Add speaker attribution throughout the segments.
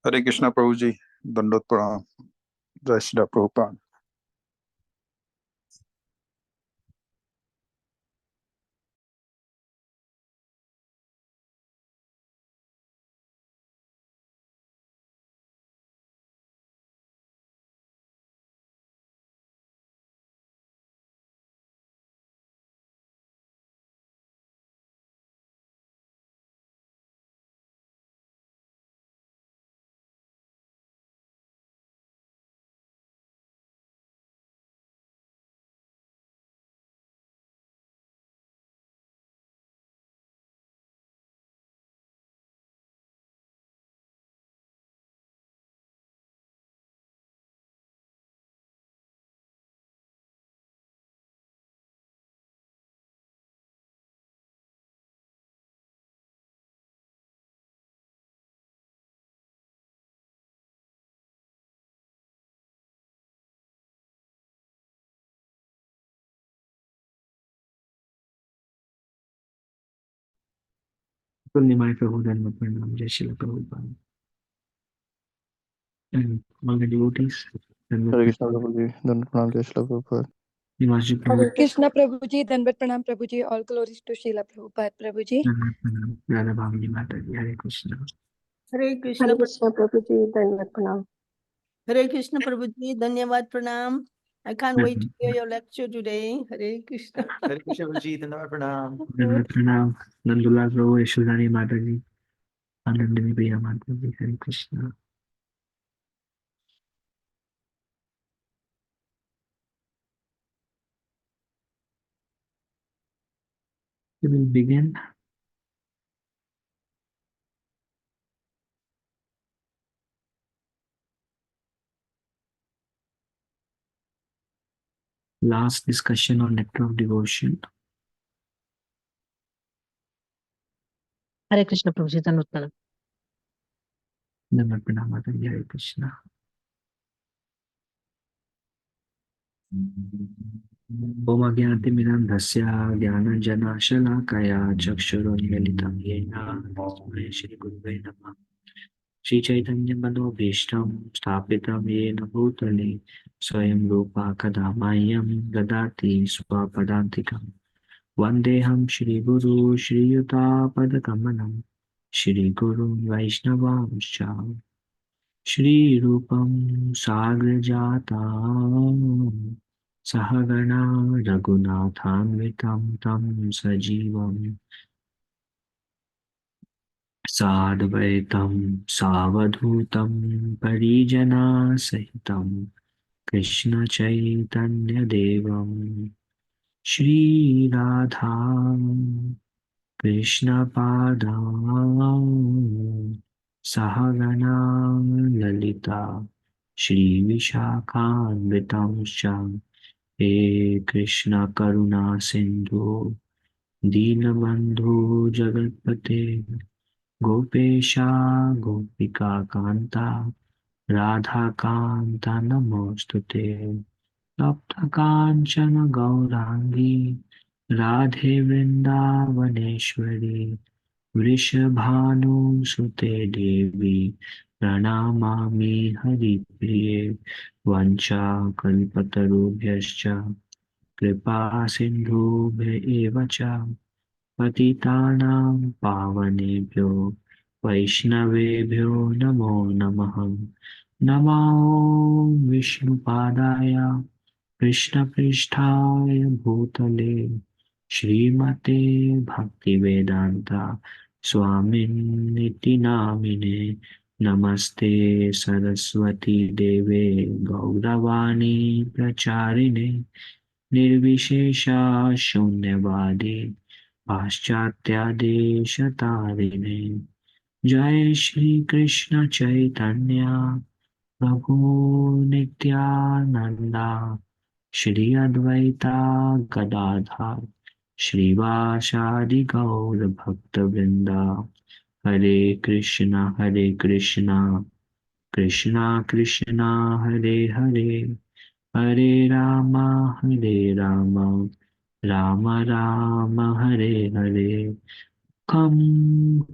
Speaker 1: हरे कृष्णा प्रभु जी, दंडोत प्रणाम। जय Shri Prabhupada.
Speaker 2: Purnima Prabhu Dharma Pranam Jai Shri Prabhupada. And all the devotees,
Speaker 1: हरे कृष्णा प्रभु जी, दंडोत प्रणाम। जय Shri Prabhupada.
Speaker 2: Nivaji
Speaker 3: Hare
Speaker 2: Prabhu,
Speaker 3: Krishna Prabhuji, Danvat Pranam Prabhuji, all glories to Srila Prabhupada Prabhuji.
Speaker 2: Dharma Pranam, Radha Bhavani Mataji, Hare Krishna.
Speaker 4: हरे कृष्ण
Speaker 3: प्रभु जी धन्यवाद प्रणाम।
Speaker 4: हरे कृष्ण प्रभु जी, धन्यवाद प्रणाम। I can't wait to hear your lecture today. Hare Krishna.
Speaker 5: हरे कृष्ण प्रभु जी, धन्यवाद प्रणाम।
Speaker 2: Dharma Pranam, Nandulal Prabhu, Yashodhani Mataji, Anandini Priya Mataji, Hare Krishna. We will begin. Last discussion on nectar of devotion.
Speaker 6: हरे कृष्ण प्रभु जी धन्यवाद प्रणाम।
Speaker 2: Dharma Pranam Mataji, Hare Krishna. ओम अज्ञानतिमिरन्धस्य ज्ञानञ्जनशलाकया चक्षुरुन्मीलितं येन तस्मै श्रीगुरुवे नमः। श्रीचैतन्यमनोभीष्टं स्थापितं येन भूतले स्वयं रूपा कदा मह्यं ददाति स्वपदान्तिकम्। वन्देऽहं श्रीगुरु श्रीयुतापदकमलं श्रीगुरुं वैष्णवांश्च श्रीरूपं साग्रजातं सहगणा रघुनाथान्वितं तं सजीवं साद्वैतं सावधूतं परिजनसहितं कृष्णचैतन्यदेवं श्रीराधा कृष्णपादां सहगणा ललिता श्रीविशाखान्वितांश्च हे कृष्ण करुणा सिन्धु दीनबन्धु जगत्पते गोपेशा गोपिका कान्ता राधाकान्त नमोऽस्तुते। तप्तकाञ्चन गौराङ्गी राधे वृन्दावनेश्वरी वृषभानुसुते देवी प्रणमामि हरिप्रिये। वञ्चाकल्पतरुभ्यश्च कृपा सिन्धुभ्य एव च पतितानां पावनेभ्यो वैष्णवेभ्यो नमो नमः। नमो विष्णुपादाय कृष्णपृष्ठाय भूतले श्रीमते भक्तिवेदान्ता स्वामिन्निति नामिने। नमस्ते सरस्वती देवे गौरवाणी प्रचारिणे निर्विशेषा शून्यवादी पाश्चात्यादेशतारिणे। जय श्री कृष्ण चैतन्य प्रभु नित्यानंदा श्री अद्वैता गदाधर श्रीवासादि गौर भक्तवृंदा। हरे कृष्णा कृष्णा कृष्णा हरे हरे, हरे राम राम राम हरे हरे। खं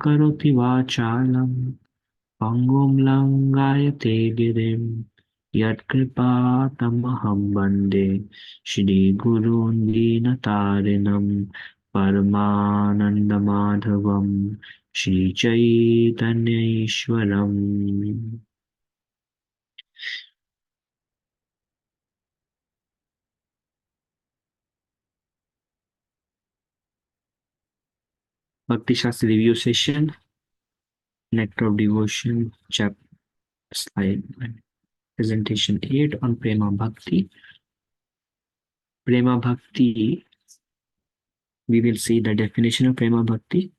Speaker 2: करोति वाचालं Pangum langayate girim yatkripatamaham bande Shri Gurun Dinatarinam Paramanandamadhavam Shri Chaitanya Ishwaram. Bhakti Shastri review session, Nectar of Devotion, chapter slide presentation 8 on Prema Bhakti. Prema Bhakti, we will see the definition of Prema Bhakti.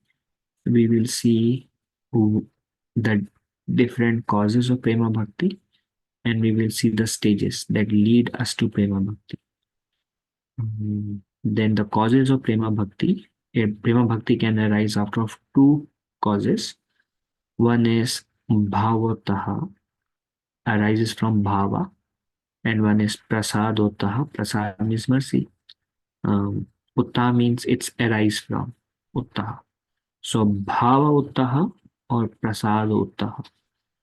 Speaker 2: We will see the different causes of Prema Bhakti, and we will see the stages that lead us to Prema Bhakti. Then the causes of Prema Bhakti. Prema Bhakti can arise out of two causes. One is Bhavotaha, arises from Bhava, and one is Prasadotaha. Prasad means mercy. Uttaha means it's arise from Uttaha. So Bhava Uttaha or Prasad Uttaha,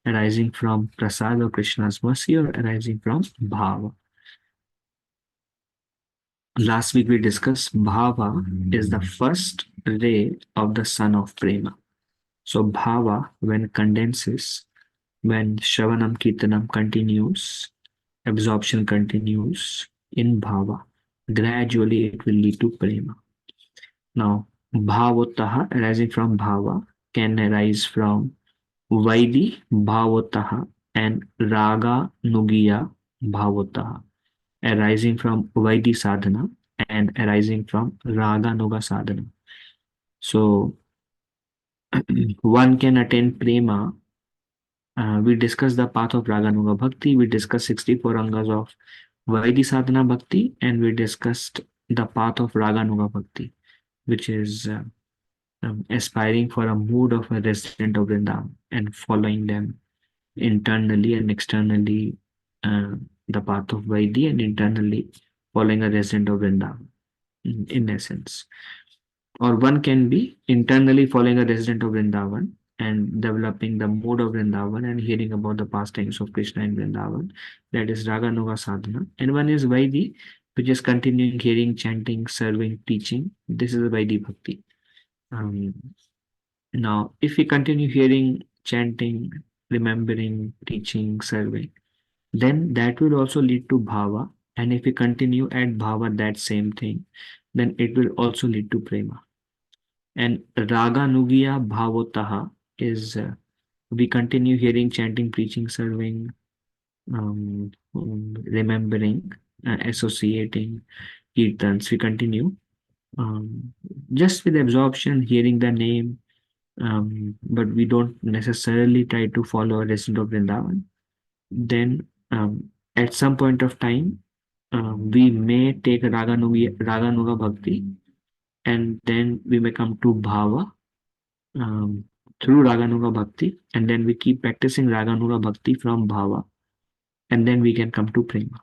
Speaker 2: arising from Prasad or Krishna's mercy or arising from Bhava. Last week we discussed Bhava is the first ray of the sun of Prema. So Bhava, when condenses, when Shravanam Kirtanam continues, absorption continues in Bhava, gradually it will lead to Prema. Now, Bhavotaha arising from Bhava can arise from Vaidhi Bhavotaha and Raga Nugiya Bhavotaha, arising from Vaidhi sadhana and arising from Raga Nuga sadhana. So, one can attain Prema. We discussed the path of Raga Nuga Bhakti, we discussed 64 angas of Vaidhi sadhana Bhakti, and we discussed the path of Raga Nuga Bhakti, which is aspiring for a mood of a resident of Vrindavan and following them internally and externally, the path of Vaidhi, and internally following a resident of Vrindavan, in essence. Or one can be internally following a resident of Vrindavan and developing the mood of Vrindavan and hearing about the pastimes of Krishna in Vrindavan. That is Raga Nuga sadhana. And one is Vaidhi, which is continuing hearing, chanting, serving, teaching. This is the Vaidhi Bhakti. Now, if we continue hearing, chanting, remembering, teaching, serving, then that will also lead to Bhava. And if we continue at Bhava, that same thing, then it will also lead to Prema. And Raga Nugiya Bhavotaha is we continue hearing, chanting, preaching, serving, remembering, associating, kirtans. We continue just with absorption, hearing the name, but we don't necessarily try to follow a resident of Vrindavan. Then at some point of time, we may take Raga Nuga Bhakti, and then we may come to Bhava through Raga Nuga Bhakti, and then we keep practicing Raga Nuga Bhakti from Bhava, and then we can come to Prema.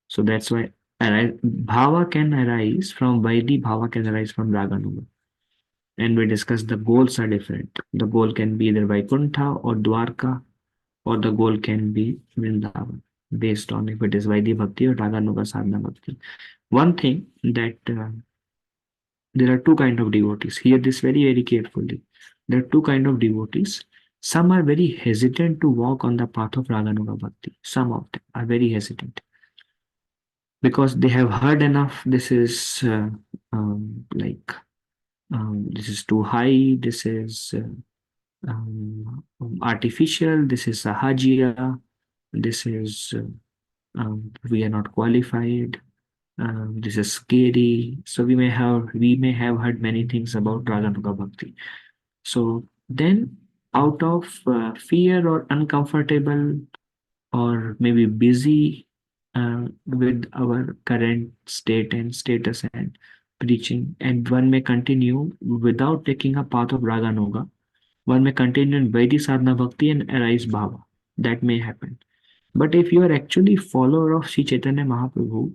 Speaker 2: So that's why Bhava can arise from Vaidhi, Bhava can arise from Raga Nuga. And we discussed the goals are different. The goal can be either Vaikuntha or Dwarka, or the goal can be Vrindavan, based on if it is Vaidhi Bhakti or Raga Nuga Sadhana Bhakti. One thing that there are two kinds of devotees. Hear this very, very carefully. There are two kinds of devotees. Some are very hesitant to walk on the path of Raga Nuga Bhakti. Some of them are very hesitant because they have heard enough. This is this is too high. This is artificial. This is sahajiya. This is we are not qualified. This is scary. So we may have heard many things about Raga Nuga Bhakti. So then, out of fear or uncomfortable or maybe busy with our current state and status and preaching, and one may continue without taking a path of Raga Nuga. One may continue in Vaidhi Sadhana Bhakti and arise Bhava. That may happen. But if you are actually follower of Sri Chaitanya Mahaprabhu,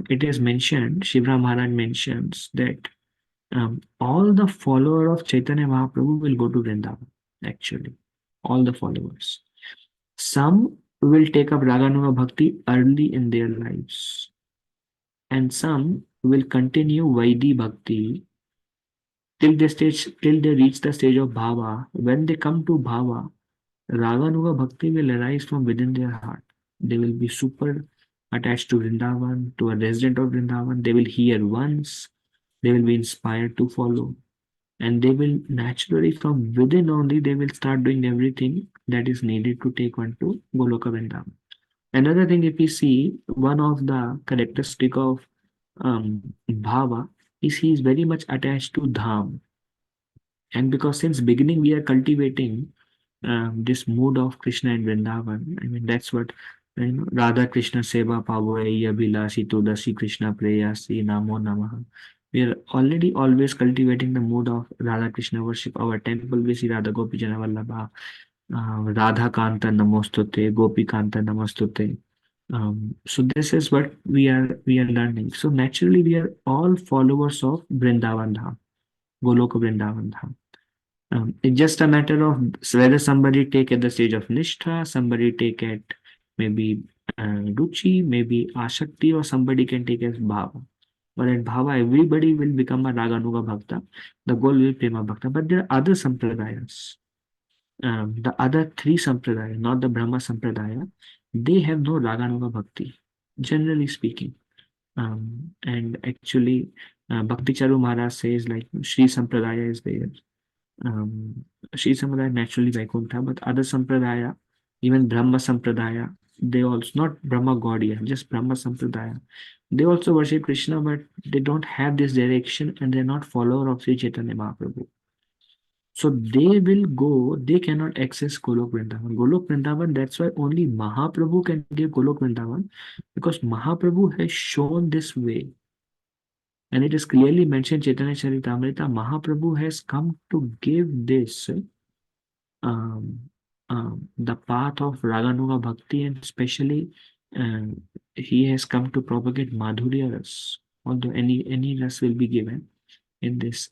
Speaker 2: it is mentioned, Shivra Maharaj mentions that all the follower of Chaitanya Mahaprabhu will go to Vrindavan, actually. all the followers. Some will take up Raganuga Bhakti early in their lives, and some will continue Vaidi Bhakti till they reach the stage of Bhava. When they come to Bhava, Raganuga Bhakti will arise from within their heart. They will be super attached to Vrindavan, to a resident of Vrindavan. They will hear once, they will be inspired to follow, and they will naturally from within only they will start doing everything that is needed to take one to Goloka Vrindavan. Another thing, if we see, one of the characteristic of Bhava is he is very much attached to Dham. And because since beginning we are cultivating this mood of Krishna and Vrindavan, I mean that's what Radha Krishna Seva Pavai Abhilashi Tudasi Krishna Preyasi Namo Namaha. We are already always cultivating the mood of Radha Krishna worship. Our temple we see Radha Gopi Jana Vallabha, Radha Kanta Namostute, Gopi Kanta Namostute. So this is what we are learning. So naturally we are all followers of Vrindavan Dham, Goloka Vrindavan Dham. It's just a matter of whether somebody take at the stage of Nishtha, somebody take at maybe Ruchi, maybe Ashakti, or somebody can take as Bhava. But at Bhava, everybody will become a Raganuga Bhakta. The goal will be Prema Bhakta. But there are other Sampradayas. The other three Sampradayas, not the Brahma Sampradaya, they have no Raganuga Bhakti, generally speaking. And actually, Bhakti Charu Maharaj says like Sri Sampradaya is there. Sri Sampradaya naturally Vaikuntha, but other Sampradaya, even Brahma Sampradaya, they also, not Brahma Gaudiya, just Brahma Sampradaya, they also worship Krishna, but they don't have this direction and they're not follower of Sri Chaitanya Mahaprabhu. So they will go, they cannot access Golok Vrindavan. Golok Vrindavan, that's why only Mahaprabhu can give Golok Vrindavan, because Mahaprabhu has shown this way. And it is clearly mentioned Chaitanya Charitamrita, Mahaprabhu has come to give this, the path of Raganuga Bhakti, and especially he has come to propagate Madhurya Ras, although any ras will be given in this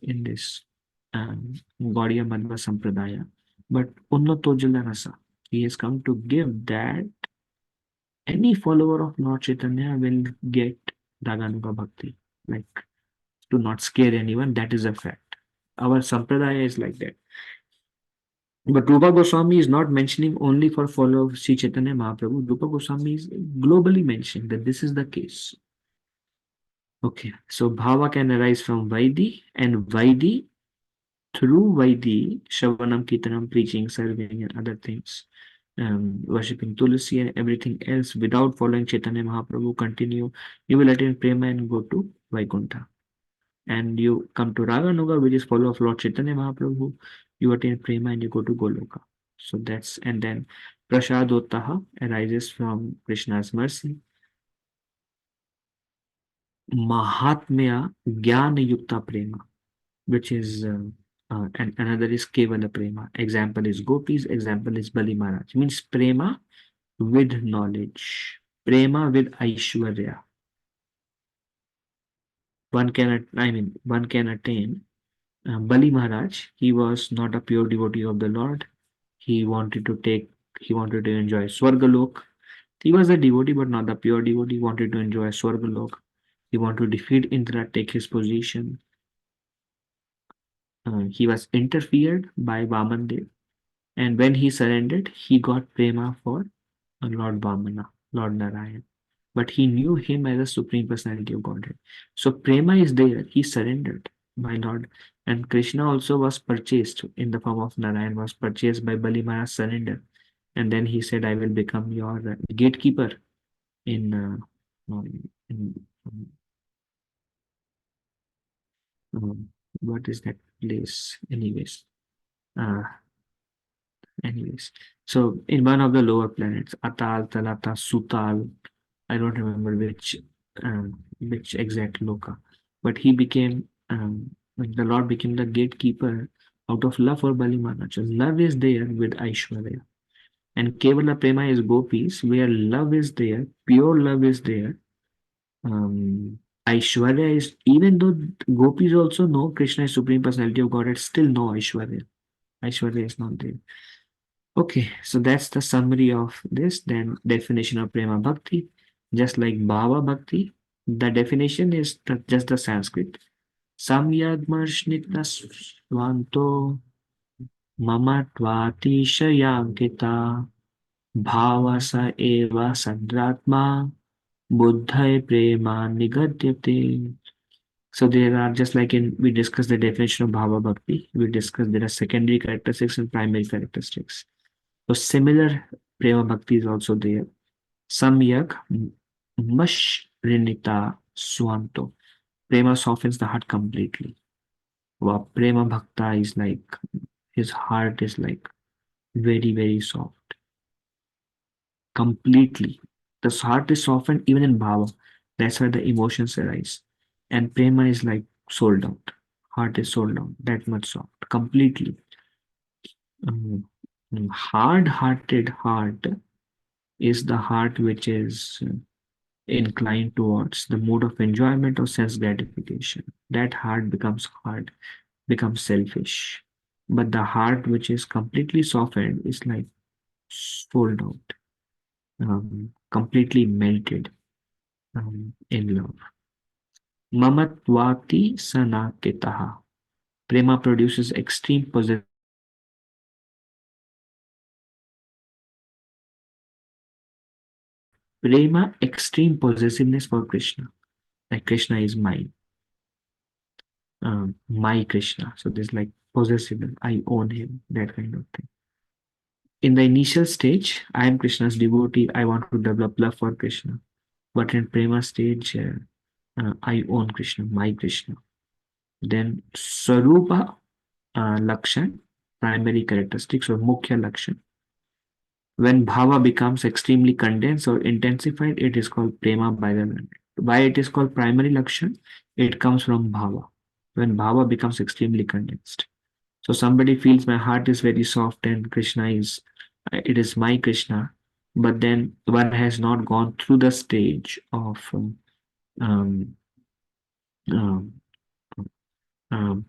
Speaker 2: Gaudiya Madhva Sampradaya. But Unnatojala Rasa, he has come to give that any follower of Lord Chaitanya will get Raganuga Bhakti, like to not scare anyone. That is a fact. Our Sampradaya is like that. But Rupa Goswami is not mentioning only for follower of Sri Chaitanya Mahaprabhu. Rupa Goswami is globally mentioning that this is the case. Okay, so Bhava can arise from Vaidi, and Vaidi, through Vaidi, Shravanam, Kirtanam, preaching, serving, and other things, worshipping Tulsi and everything else without following Chaitanya Mahaprabhu, continue, you will attain Prema and go to Vaikuntha. And you come to Raganuga, which is follower of Lord Chaitanya Mahaprabhu, you attain Prema and you go to Goloka. So that's, and then Prasadottaha arises from Krishna's mercy. Mahatmya Jnana Yukta Prema, which is, and another is Kevala Prema. Example is Gopis, example is Bali Maharaj. Means Prema with knowledge, Prema with Aishwarya. One can attain. Bali Maharaj, he was not a pure devotee of the Lord. He wanted to enjoy Swargalok. He was a devotee, but not a pure devotee. He wanted to enjoy Swargalok. He wanted to defeat Indra, take his position. He was interfered by Vamandev. And when he surrendered, he got Prema for Lord Vamana, Lord Narayan. But he knew him as a Supreme Personality of Godhead. So Prema is there. He surrendered by Lord. And Krishna also was purchased in the form of Narayan, was purchased by Bali Maharaj surrender. And then he said, I will become your gatekeeper in what is that place? Anyways. So in one of the lower planets, Atal, Talata, Sutal, I don't remember which exact loka, but he became, the Lord became the gatekeeper out of love for Bali Maharaj. So love is there with Aishwarya. And Kevala Prema is gopis, where love is there, pure love is there. Aishwarya is, even though gopis also know Krishna is Supreme Personality of Godhead, still no Aishwarya. Aishwarya is not there. Okay, so that's the summary of this. Then definition of Prema Bhakti, just like Bhava Bhakti, the definition is just the Sanskrit. Samyagmarshnika swanto mama tvatishayankita bhava sa eva sadratma buddhai prema nigadyate. So there are, just like in we discussed the definition of Bhava Bhakti, we discussed there are secondary characteristics and primary characteristics. So similar Prema Bhakti is also there. Samyak Mashrinita Swanto. Prema softens the heart completely. While Prema Bhakta is like, his heart is like very, very soft. Completely. The heart is softened even in Bhava. That's why the emotions arise. And Prema is like sold out. Heart is sold out. That much soft. Completely. Hard-hearted heart is the heart which is inclined towards the mode of enjoyment or sense gratification. That heart becomes hard, becomes selfish. But the heart which is completely softened is like sold out, completely melted in love. Mamatvati sanakitaha. Prema produces extreme possessiveness. Prema, extreme possessiveness for Krishna. Like Krishna is mine. My Krishna. So there's like possessiveness. I own him. That kind of thing. In the initial stage, I am Krishna's devotee. I want to develop love for Krishna. But in Prema stage, I own Krishna, my Krishna. Then Swarupa Lakshan, primary characteristics or Mukhya Lakshan. When Bhava becomes extremely condensed or intensified, it is called Prema by the land. Why it is called primary Lakshan? It comes from Bhava. When Bhava becomes extremely condensed. So somebody feels my heart is very soft and Krishna is, it is my Krishna, but then one has not gone through the stage of um, um, um,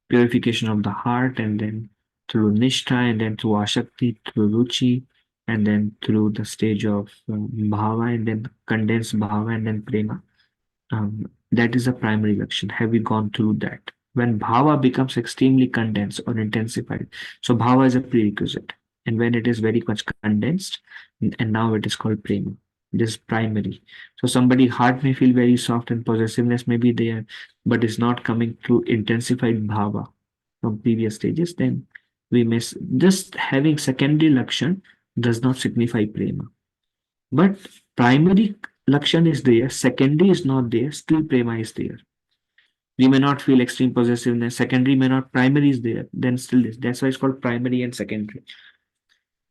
Speaker 2: purification of the heart, and then through Nishtha, and then through Ashakti, through Ruchi, and then through the stage of Bhava, and then condensed Bhava, and then Prema. That is a primary Lakshan. Have we gone through that? When Bhava becomes extremely condensed or intensified, so Bhava is a prerequisite. And when it is very much condensed, and now it is called Prema. This is primary. So somebody's heart may feel very soft and possessiveness may be there, but is not coming through intensified Bhava from previous stages, then we miss. Just having secondary Lakshan does not signify Prema. But primary Lakshan is there, secondary is not there, still Prema is there. We may not feel extreme possessiveness, secondary may not, primary is there, then still this. That's why it's called primary and secondary.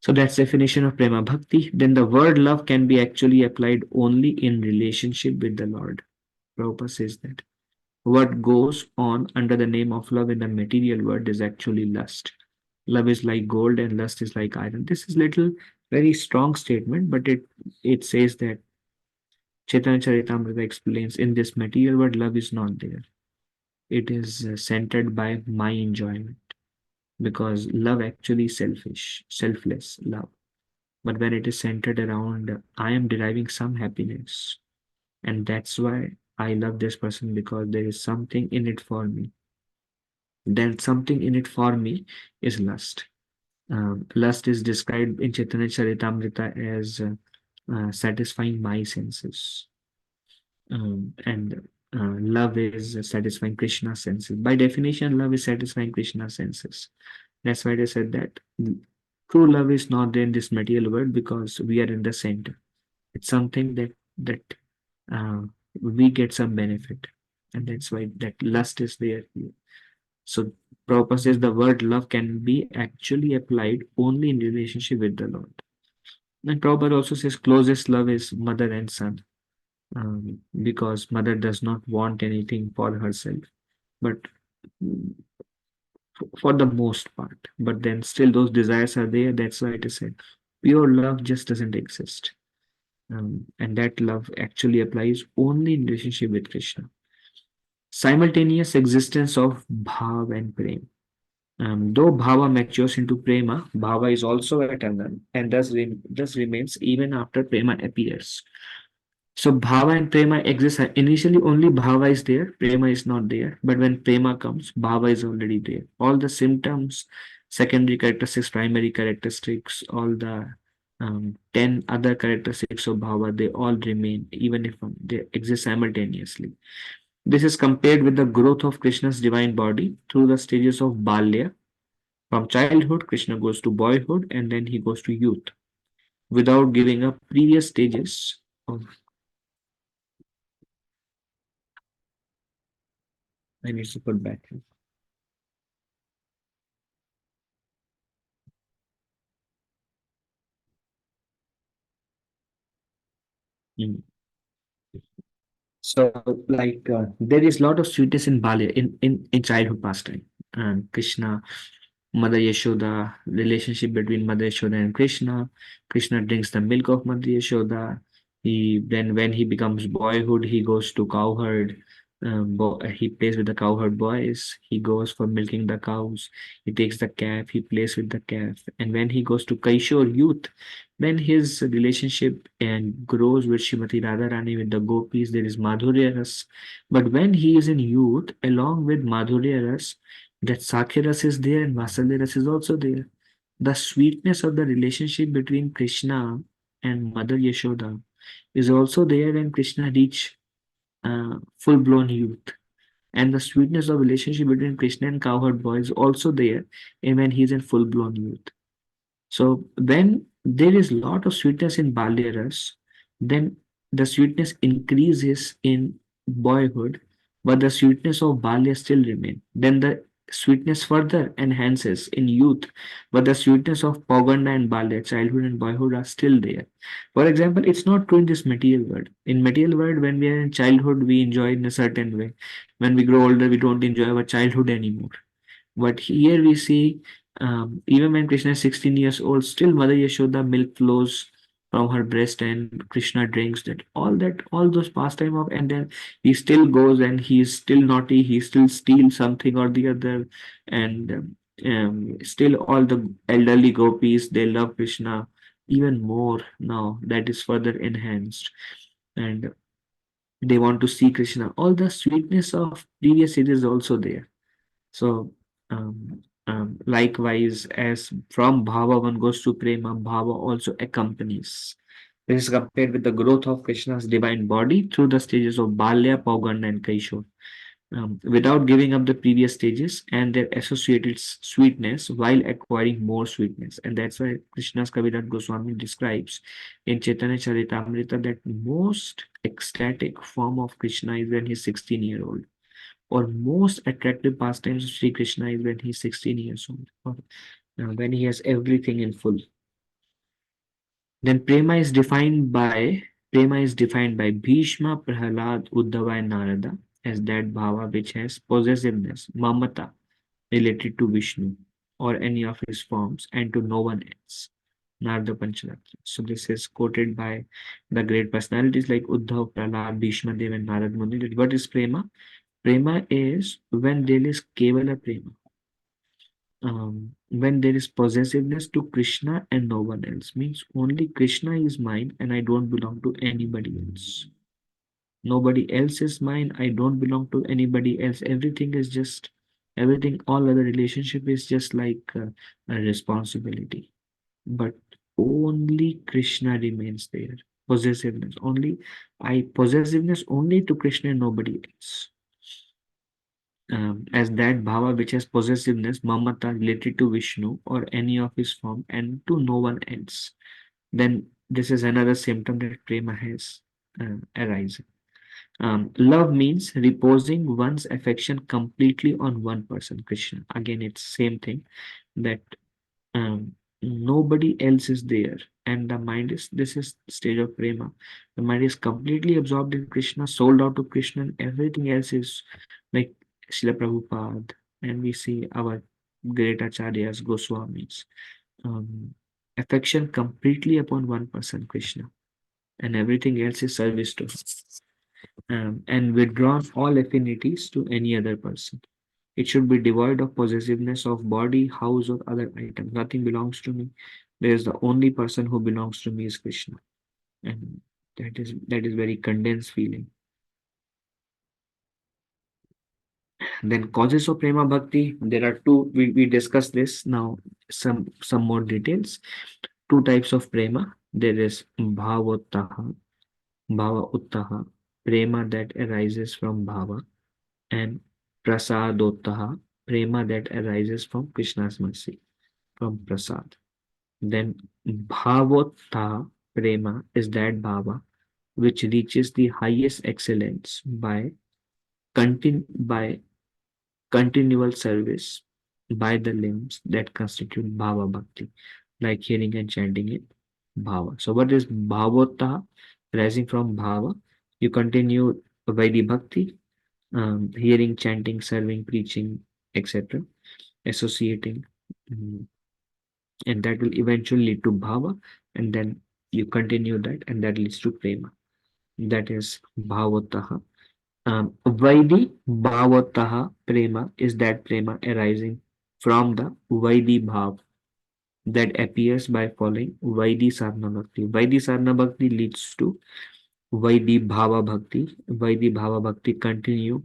Speaker 2: So that's definition of Prema Bhakti. Then the word love can be actually applied only in relationship with the Lord. Prabhupada says that. What goes on under the name of love in the material world is actually lust. Love is like gold and lust is like iron. This is little very strong statement, but it says that Chaitanya Charitamrita explains in this material world love is not there. It is centered by my enjoyment, because love actually is selfish, selfless love. But when it is centered around I am deriving some happiness, and that's why I love this person, because there is something in it for me. Then something in it for me is lust. Lust is described in Chaitanya Charitamrita as satisfying my senses. And love is satisfying Krishna's senses. By definition, love is satisfying Krishna's senses. That's why they said that true love is not there in this material world, because we are in the center. It's something that uh, we get some benefit, and that's why that lust is there here. So Prabhupada says the word love can be actually applied only in relationship with the Lord. And Prabhupada also says closest love is mother and son, because mother does not want anything for herself, but for the most part. But then still those desires are there. That's why it is said pure love just doesn't exist. And that love actually applies only in relationship with Krishna. Simultaneous existence of Bhav and Prem. Though bhava matures into prema, bhava is also eternal and thus remains even after prema appears. So bhava and prema exist. Initially, only bhava is there, prema is not there. But when prema comes, bhava is already there. All the symptoms, secondary characteristics, primary characteristics, all the 10 other characteristics of bhava, they all remain, even if they exist simultaneously. This is compared with the growth of Krishna's divine body through the stages of balya. From childhood, Krishna goes to boyhood and then he goes to youth without giving up previous stages of. I need to put back. Mm. So, like, there is a lot of sweetness in Balya, in childhood pastime. And Krishna, Mother Yashoda, relationship between Mother Yashoda and Krishna. Krishna drinks the milk of Mother Yashoda. He then, when he becomes boyhood, he goes to cowherd. He plays with the cowherd boys. He goes for milking the cows. He takes the calf. He plays with the calf. And when he goes to Kaishore youth, then his relationship and grows with Shrimati Radharani with the gopis. There is Madhurya Ras. But when he is in youth, along with Madhurya Ras, that Sakhya Ras is there and Vasalya Ras is also there. The sweetness of the relationship between Krishna and Mother Yashoda is also there when Krishna reach full-blown youth. And the sweetness of relationship between Krishna and cowherd boy is also there when he's in full-blown youth. So when there is a lot of sweetness in Balya Ras, then the sweetness increases in boyhood, but the sweetness of Balya still remain. Then the sweetness further enhances in youth, but the sweetness of Poganda and Balya, childhood and boyhood, are still there. For example, it's not true in this material world. In material world, when we are in childhood, we enjoy in a certain way. When we grow older, we don't enjoy our childhood anymore. But here we see, even when Krishna is 16 years old, still Mother Yashoda milk flows from her breast and Krishna drinks that, all those pastime of, and then he still goes and he's still naughty, he still steals something or the other, and still all the elderly gopis, they love Krishna even more now, that is further enhanced. And they want to see Krishna. All the sweetness of previous age is also there. So, likewise, as from bhava one goes to prema, bhava also accompanies. This is compared with the growth of Krishna's divine body through the stages of Balya, Pauganda, and Kaishor, without giving up the previous stages and their associated sweetness while acquiring more sweetness. And that's why Krishna's Kaviraj Goswami describes in Chaitanya Charitamrita that most ecstatic form of Krishna is when he's 16-year-old, or most attractive pastimes of Sri Krishna is when he's 16 years old, or when he has everything in full. Then Prema is defined by Bhishma, Prahalad, Uddhava, and Narada as that bhava which has possessiveness, mamata, related to Vishnu or any of his forms and to no one else. Narada Pancharattra. So this is quoted by the great personalities like Uddhav, Prahlad, Bhishma Dev, and Narad Muni. What is Prema? Prema is when there is Kevala Prema. When there is possessiveness to Krishna and no one else, means only Krishna is mine and I don't belong to anybody else. Nobody else is mine, I don't belong to anybody else. Everything, all other relationship is just like a responsibility. But only Krishna remains there. Possessiveness only to Krishna and nobody else. As that bhava which has possessiveness, mamata, related to Vishnu or any of his form and to no one else, then this is another symptom that prema has arisen. Love means reposing one's affection completely on one person, Krishna. Again, it's same thing, that nobody else is there, and the mind is, this is stage of prema. The mind is completely absorbed in Krishna, sold out to Krishna, and everything else is like Srila Prabhupada, and we see our great acharyas, Goswamis, affection completely upon one person, Krishna, and everything else is service to him, and withdrawn all affinities to any other person. It should be devoid of possessiveness of body, house, or other item. Nothing belongs to me. There is the only person who belongs to me is Krishna. And that is very condensed feeling. Then causes of prema bhakti, there are two. We discussed this now. Some more details. Two types of prema. There is bhavottaha, bhava uttaha, prema that arises from bhava, and prasadottaha, prema that arises from Krishna's mercy, from prasad. Then bhavottaha prema is that bhava which reaches the highest excellence by continual service by the limbs that constitute bhava bhakti, like hearing and chanting it, bhava. So what is bhavotta? Rising from bhava, you continue Vaidhi bhakti, hearing, chanting, serving, preaching, etc., associating, and that will eventually lead to bhava, and then you continue that, and that leads to prema. That is bhavottaha. Vaidhi bhavataha prema is that prema arising from the Vaidhi bhav that appears by following Vaidhi sadhana bhakti. Vaidhi sadhana bhakti leads to Vaidhi bhava bhakti. Vaidhi bhava bhakti continue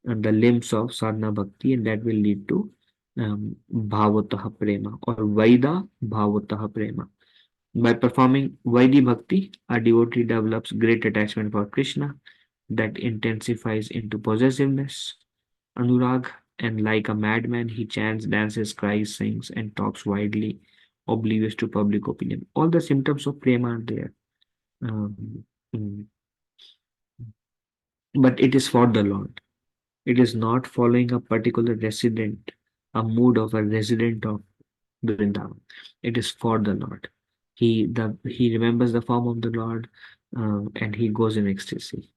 Speaker 2: the limbs of sadhana bhakti, and that will lead to bhavataha prema or Vaida bhavataha prema. By performing Vaidhi bhakti, a devotee develops great attachment for Krishna that intensifies into possessiveness, anurag, and like a madman, he chants, dances, cries, sings, and talks widely, oblivious to public opinion. All the symptoms of prema are there. Um, mm, but it is for the Lord. It is not following a particular resident, a mood of a resident of Vrindavan. It is for the Lord. He remembers the form of the Lord, and he goes in ecstasy.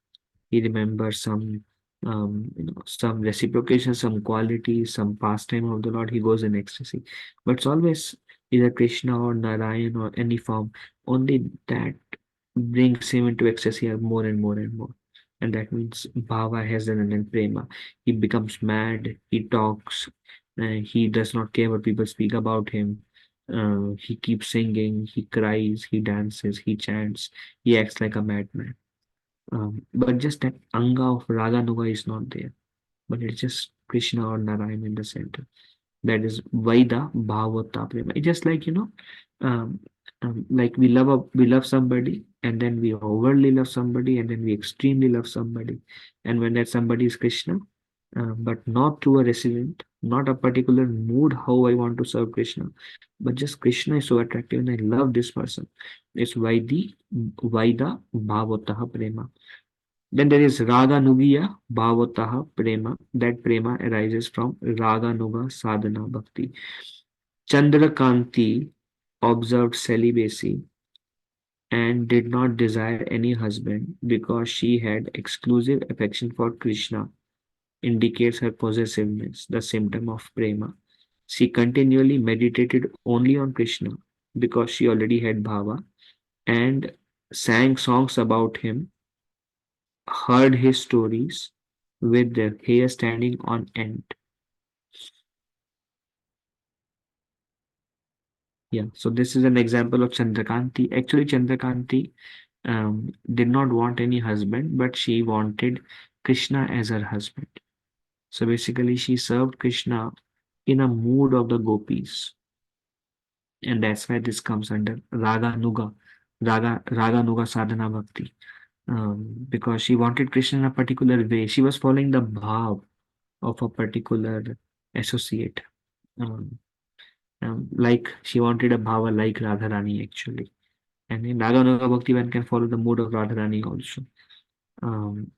Speaker 2: He remembers some reciprocation, some quality, some pastime of the Lord. He goes in ecstasy. But it's always either Krishna or Narayan or any form. Only that brings him into ecstasy more and more and more. And that means bhava has an end prema. He becomes mad. He talks. He does not care what people speak about him. He keeps singing. He cries. He dances. He chants. He acts like a madman. But just that anga of Raganuga is not there, but it's just Krishna or Narayan in the center. That is Vaida Bhavata Prema. It's just like um, like we love somebody, and then we overly love somebody, and then we extremely love somebody, and when that somebody is Krishna, but not to a resident, not a particular mood how I want to serve Krishna, but just Krishna is so attractive and I love this person. It's Vaida Bhavataha Prema. Then there is Raga Nugiya Bhavataha Prema. That prema arises from Raga Nuga Sadhana Bhakti. Chandrakanti observed celibacy and did not desire any husband because she had exclusive affection for Krishna, indicates her possessiveness, the symptom of prema. She continually meditated only on Krishna because she already had bhava and sang songs about him, heard his stories with their hair standing on end. Yeah, so this is an example of Chandrakanti. Actually, Chandrakanti did not want any husband, but she wanted Krishna as her husband. So basically, she served Krishna in a mood of the gopis. And that's why this comes under Raga Nuga Sadhana Bhakti. Because she wanted Krishna in a particular way. She was following the bhav of a particular associate. Like she wanted a bhava like Radharani actually. And in Raga Nuga Bhakti, one can follow the mood of Radharani also. Um,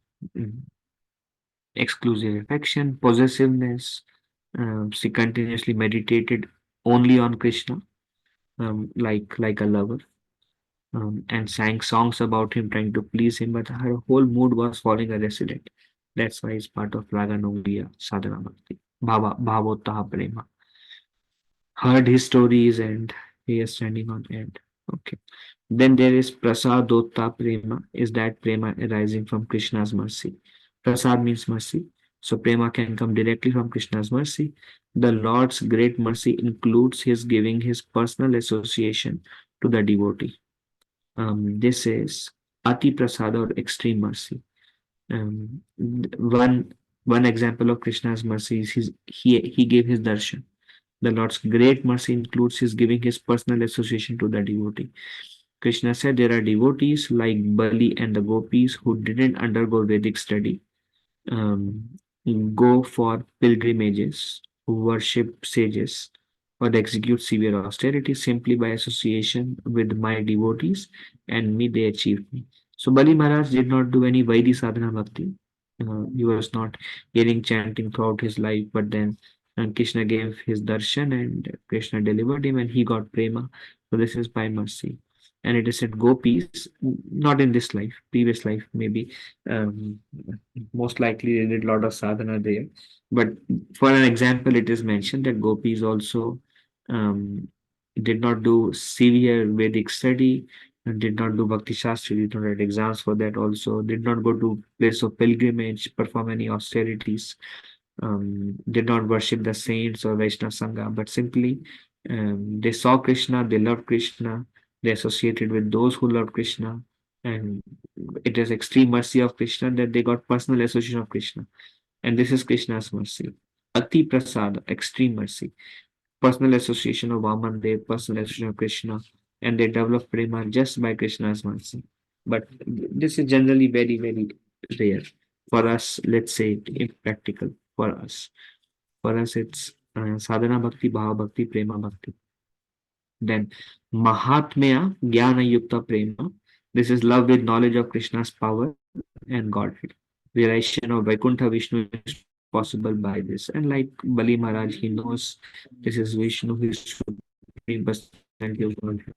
Speaker 2: Exclusive affection, possessiveness. She continuously meditated only on Krishna, like a lover, and sang songs about him, trying to please him. But her whole mood was following a resident. That's why it's part of Raga Nugiya Sadhana Bhakti. Bhavottaha Prema. Heard his stories and he is standing on end. Okay. Then there is Prasadotta Prema, is that prema arising from Krishna's mercy. Prasad means mercy. So prema can come directly from Krishna's mercy. The Lord's great mercy includes his giving his personal association to the devotee. This is ati prasada, or extreme mercy. Um, one example of Krishna's mercy is he gave his darshan. The Lord's great mercy includes his giving his personal association to the devotee. Krishna said there are devotees like Bali and the gopis who didn't undergo Vedic study, um, go for pilgrimages, worship sages, or execute severe austerity simply by association with my devotees, and me they achieved me. So Bali Maharaj did not do any Vaidhi sadhana bhakti. He was not hearing chanting throughout his life, but then Krishna gave his darshan and Krishna delivered him and he got prema. So this is by mercy. And it is said gopis, not in this life, previous life maybe, um, most likely they did a lot of sadhana there. But for an example, it is mentioned that gopis also um, did not do severe Vedic study, and did not do Bhakti Shastri, did not write exams for that also, did not go to place of pilgrimage, perform any austerities, did not worship the saints or Vaishnava Sangha, but simply they saw Krishna, they loved Krishna, they associated with those who loved Krishna, and it is extreme mercy of Krishna that they got personal association of Krishna. And this is Krishna's mercy. Ati Prasada, extreme mercy. Personal association of Vaman Dev, personal association of Krishna, and they develop prema just by Krishna's mercy. But this is generally very, very rare. For us, let's say impractical for us. For us, it's sadhana bhakti, bhava bhakti, prema bhakti. Then Mahatmya Jnana Yukta Prema. This is love with knowledge of Krishna's power and Godhead. Realization of Vaikuntha Vishnu is possible by this. And like Bali Maharaj, he knows this is Vishnu, his supreme personality of Godhead.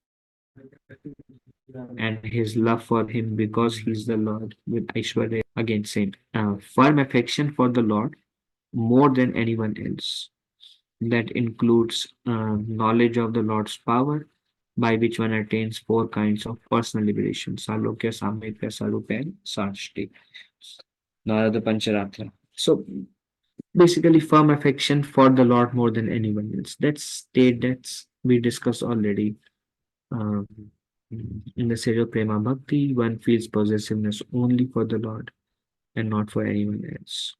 Speaker 2: And his love for him because he's the Lord with Aishwarya, again same. Firm affection for the Lord more than anyone else. That includes knowledge of the Lord's power, by which one attains four kinds of personal liberation: Salokya, Samyakya, Sarupya, and Shastri. Narada Pancharatra. So basically, firm affection for the Lord more than anyone else. That's state that's we discussed already. Um, in the stage of Prema Bhakti, one feels possessiveness only for the Lord and not for anyone else.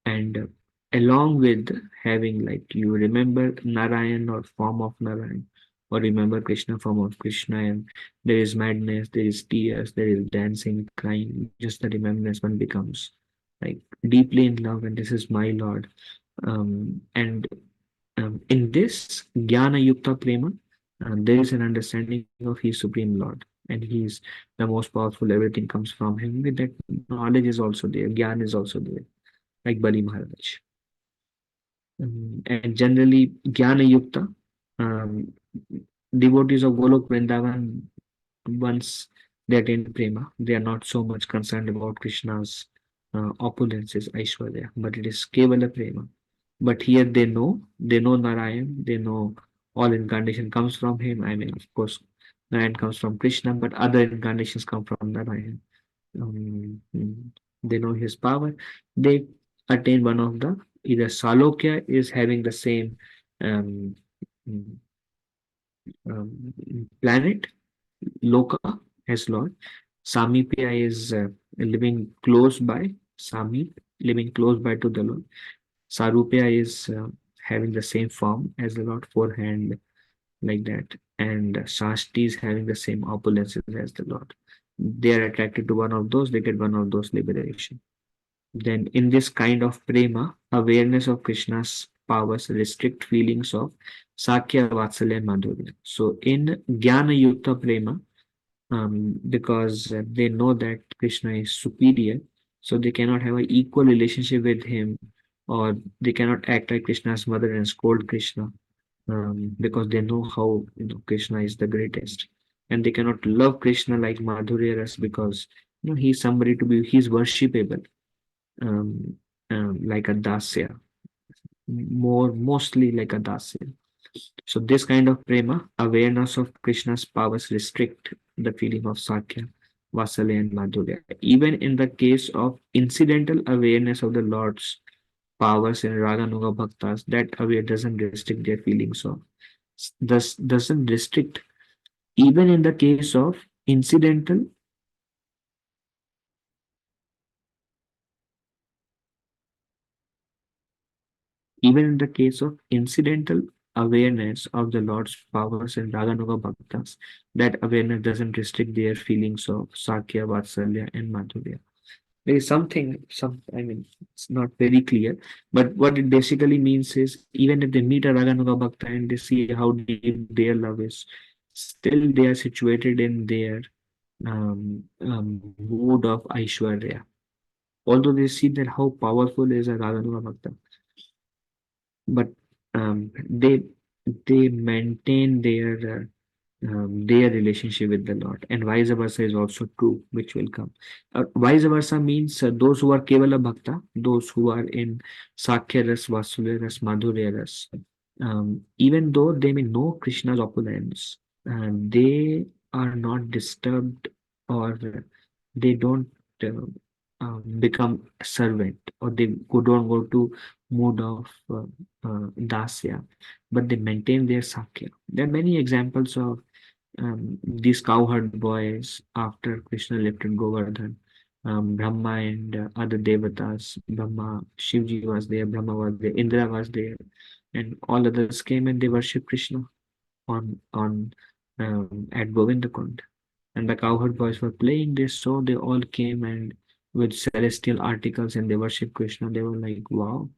Speaker 2: And along with having, like, you remember Narayan or form of Narayan, or remember Krishna, form of Krishna, and there is madness, there is tears, there is dancing, crying, just the remembrance one becomes like deeply in love, and this is my Lord. And in this Jnana Yukta Prema, there is an understanding of his Supreme Lord, and he is the most powerful, everything comes from him. With that, knowledge is also there, Gyan is also there, like Bali Maharaj. And generally, Jnana Yukta, devotees of Golok Vrindavan, once they attain Prema, they are not so much concerned about Krishna's opulences, Aishwarya, but it is Kevala Prema. But here they know Narayan, they know all incarnation comes from him. I mean, of course, Narayan comes from Krishna, but other incarnations come from Narayan. They know his power. They attain one of the, either Salokya is having the same um, planet, Loka as Lord. Samipya is living close by, Samip, living close by to the Lord. Sarupya is having the same form as the Lord, forehand, like that. And Shasti is having the same opulences as the Lord. They are attracted to one of those, they get one of those liberation. Then in this kind of prema, awareness of Krishna's powers restrict feelings of Sakya, Vatsalya, and Madhurya. So in Jnana Yukta Prema, because they know that Krishna is superior, so they cannot have an equal relationship with him, or they cannot act like Krishna's mother and scold Krishna, because they know how Krishna is the greatest, and they cannot love Krishna like Madhurya Ras, because he's somebody to be, he's worshipable, like a dasya, mostly like a dasya. So this kind of prema, awareness of Krishna's powers, restrict the feeling of Sakya, Vatsalya and Madhurya. Even in the case of incidental awareness of the Lord's powers in Raganuga Bhaktas, that aware doesn't restrict their feelings of, thus doesn't restrict even in the case of incidental even in the case of incidental awareness of the Lord's powers in Raganuga Bhaktas, that awareness doesn't restrict their feelings of Sakya, Vatsalya, and Madhurya. There is I mean, it's not very clear, but what it basically means is even if they meet a Raganuga Bhakta and they see how deep their love is, still they are situated in their mood of Aishwarya. Although they see that how powerful is a Raganuga Bhakta, but they maintain their relationship with the Lord, and vice versa is also true, which will come. Vice versa means those who are Kevala Bhakta, those who are in Sakya Ras, Vasulya Ras, Madhurya Ras, even though they may know Krishna's opulence, they are not disturbed, or they don't become a servant, or they don't go to mode of dasya, but they maintain their sakya. There are many examples of these cowherd boys after Krishna lifted Govardhan. Brahma and other devatas, Brahma, Shivji was there, Brahma was there, Indra was there, and all others came and they worshipped Krishna on at Govindakund. And the cowherd boys were playing this, so they all came and with celestial articles and they worship Krishna. They were like, wow,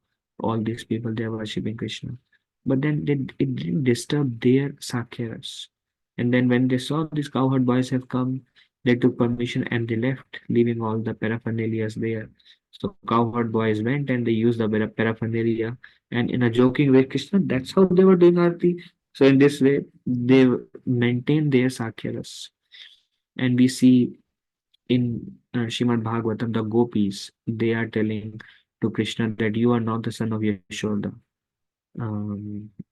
Speaker 2: all these people, they are worshipping Krishna. But then it didn't disturb their Sakyaras. And then when they saw these cowherd boys have come, they took permission and they left, leaving all the paraphernalias there. So cowherd boys went and they used the paraphernalia, and in a joking way, Krishna, that's how they were doing Arti. So in this way, they maintained their Sakyaras. And we see in Srimad Bhagavatam, the gopis, they are telling to Krishna that you are not the son of Yashoda.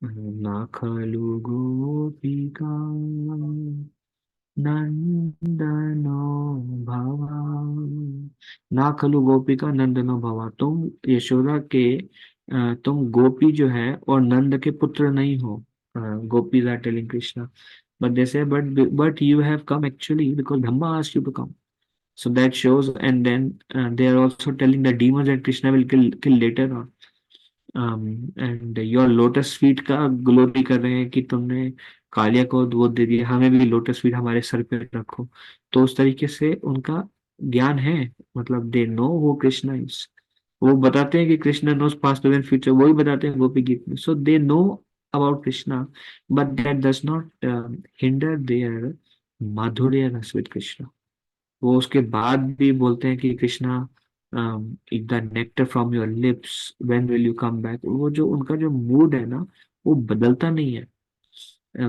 Speaker 2: Nakhalu gopika nandano bhava. Nakhalu gopika nandano bhava. तुम यशोदा के तुम गोपी जो है और नंद के पुत्र नहीं हो. Gopis are telling Krishna. But they say, but you have come actually because Brahma asked you to come. So that shows, and then they are also telling the demons that Krishna will kill later on. And your lotus feet का glory कर रहे हैं कि तुमने कालिया को वो दे दिया, हमें भी लोटस फीट हमारे सर पे रखो. तो उस तरीके से उनका ज्ञान है, मतलब दे नो वो कृष्णा इज, वो बताते हैं कि Krishna knows past present future, वही बताते हैं गोपी गीत में. So they know about Krishna, but that does not hinder their madhurya रस with Krishna. वो उसके बाद भी बोलते हैं कि Krishna the nectar from your lips when will you come back. वो जो उनका जो मूड है ना, वो बदलता नहीं है.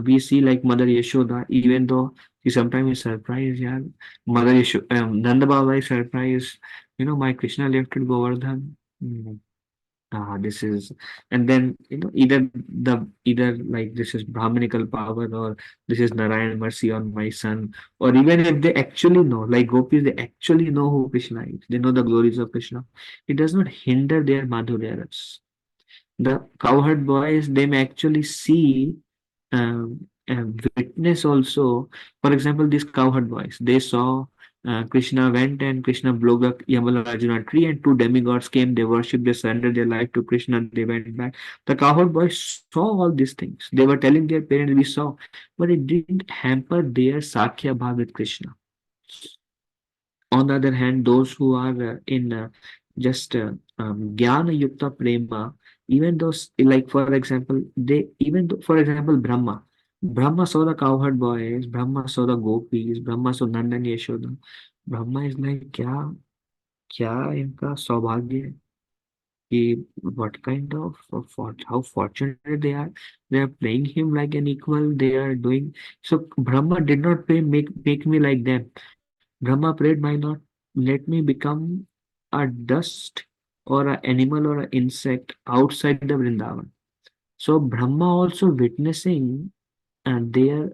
Speaker 2: We see like Mother Yashoda, even though she sometimes is surprised, yeah, Mother Yashoda, Nanda Baba is surprised, my Krishna lifted Govardhan. This is, and then either like this is Brahmanical power, or this is Narayan mercy on my son, or even if they actually know, like gopis, they actually know who Krishna is, they know the glories of Krishna, it does not hinder their madhurya ras. The cowherd boys, they may actually see, witness also. For example, these cowherd boys, they saw Krishna went and Krishna blew up Yamalajuna tree, and two demigods came, they worshipped, they surrendered their life to Krishna, they went back. The cowherd boys saw all these things. They were telling their parents, we saw, but it didn't hamper their Sakya Bhav with Krishna. On the other hand, those who are in just Jnana Yukta Prema, even those, like for example, for example, Brahma saw the cowherd boys, Brahma saw the gopis, Brahma saw Nanda and Yashoda. Brahma is like, क्या इनका सौभाग्य है कि what kind of how fortunate they are playing him like an equal, they are doing. So Brahma did not pray, make me like them. Brahma prayed, my Lord, let me become a dust or an animal or an insect outside the Vrindavan. So Brahma also witnessing their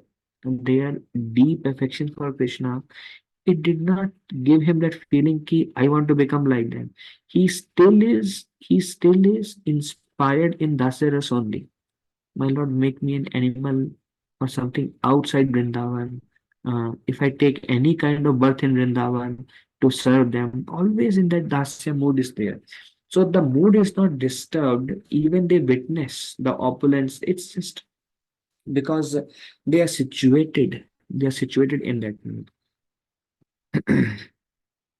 Speaker 2: deep affection for Krishna, it did not give him that feeling ki I want to become like them. He still is inspired in Dasaras only. My Lord, make me an animal or something outside Vrindavan. If I take any kind of birth in Vrindavan to serve them, always in that Dasya mood is there. So the mood is not disturbed, even they witness the opulence. It's just because they are situated in that mood.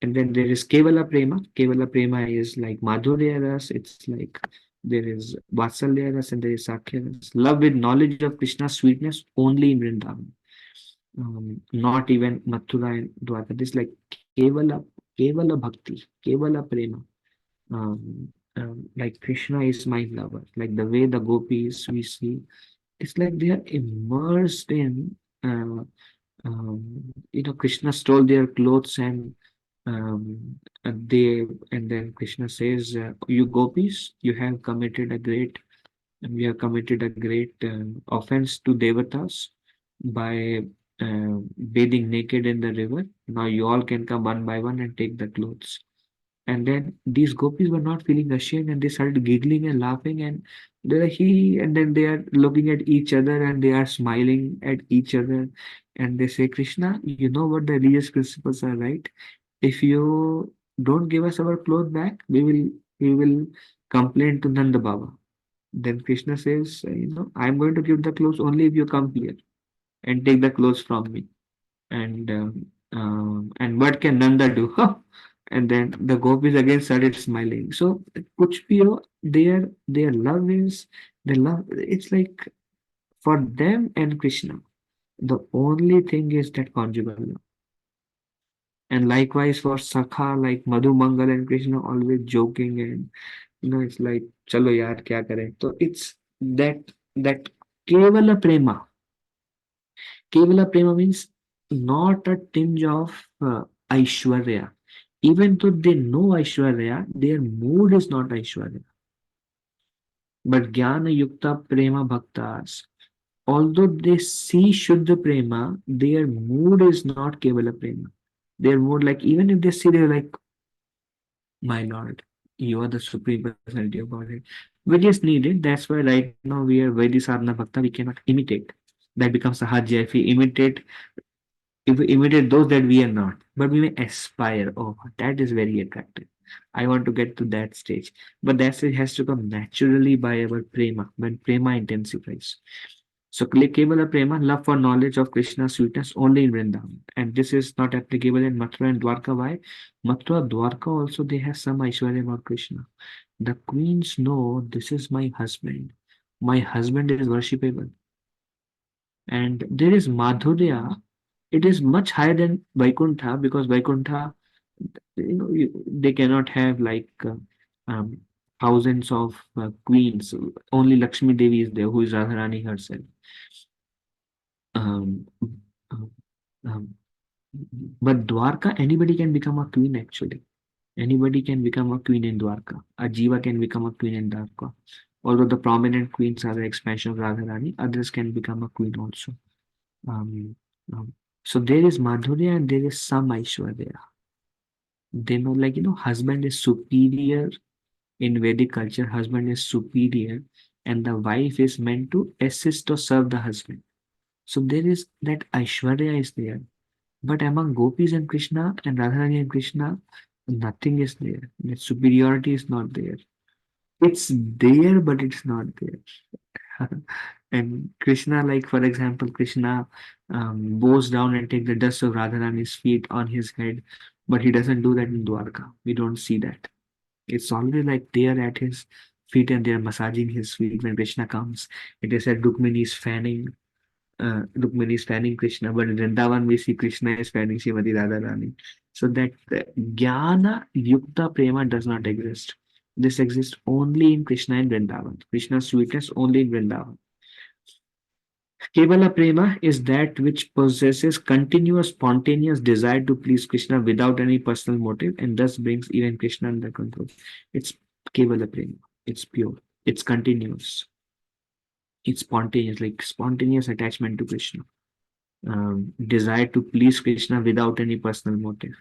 Speaker 2: And then there is Kevala Prema. Kevala Prema is like Madhurya Ras. It's like there is Vatsalya Ras and there is Sakhya Ras. Love with knowledge of Krishna's sweetness only in Vrindavan. Not even Mathura and Dwarka. This is like Kevala Bhakti, Kevala Prema. Like Krishna is my lover. Like the way the gopis we see, it's like they are immersed in Krishna stole their clothes and then Krishna says, you gopis, you have committed a great offense to devatas by bathing naked in the river. Now you all can come one by one and take the clothes. And then these gopis were not feeling ashamed and they started giggling and laughing and and then they are looking at each other and they are smiling at each other and they say, Krishna, you know what the religious principles are, right? If you don't give us our clothes back, we will complain to Nanda Baba. Then Krishna says, I'm going to give the clothes only if you come here and take the clothes from me. And what can Nanda do? And then the gopis again started smiling. So Kuch bhi ho, their love is the love. It's like for them and Krishna, the only thing is that conjugal love. And likewise for Sakha, like Madhu Mangal and Krishna always joking and it's like chalo yaar kya kare. So it's that Kevala Prema. Kevala Prema means not a tinge of Aishwarya. Even though they know Aishwarya, their mood is not Aishwarya. But Jnana Yukta Prema Bhaktas, although they see Shuddha Prema, their mood is not Kevala Prema. Their mood, like even if they see, they're like, my Lord, you are the Supreme Personality of Godhead. Which is needed. That's why right now we are Vaidhi Sadhana Bhakta, we cannot imitate. That becomes a Hajja. If we imitate those that we are not, but we may aspire. Oh, that is very attractive. I want to get to that stage. But that stage has to come naturally by our prema, when prema intensifies. So Kevala Prema, love for knowledge of Krishna's sweetness only in Vrindavan. And this is not applicable in Mathura and Dwarka. Why? Mathura, Dwarka also they have some Aishwarya about Krishna. The queens know this is my husband. My husband is worshipable. And there is Madhurya. It is much higher than Vaikuntha because Vaikuntha, they cannot have like um, thousands of queens. Only Lakshmi Devi is there, who is Radharani herself. Um, um, um, but Dwarka, anybody can become a queen actually. Anybody can become a queen in Dwarka. A Jiva can become a queen in Dwarka. Although the prominent queens are the expansion of Radharani, others can become a queen also. Um, um, so there is Madhurya and there is some Aishwarya. They know, like, husband is superior in Vedic culture, husband is superior, and the wife is meant to assist or serve the husband. So there is that Aishwarya is there. But among gopis and Krishna and Radharani and Krishna, nothing is there. That superiority is not there. It's there, but it's not there. And Krishna, like for example, Krishna bows down and take the dust of Radharani's feet on his head, but he doesn't do that in Dwarka. We don't see that. It's always like they are at his feet and they are massaging his feet when Krishna comes. It is said Rukmini is fanning Krishna, but in Vrindavan we see Krishna is fanning Srimati Radharani. So that Jnana Yukta Prema does not exist. This exists only in Krishna and Vrindavan. Krishna's sweetness only in Vrindavan. Kevala Prema is that which possesses continuous spontaneous desire to please Krishna without any personal motive and thus brings even Krishna under control. It's Kevala Prema. It's pure. It's continuous. It's spontaneous, like spontaneous attachment to Krishna. desire to please Krishna without any personal motive.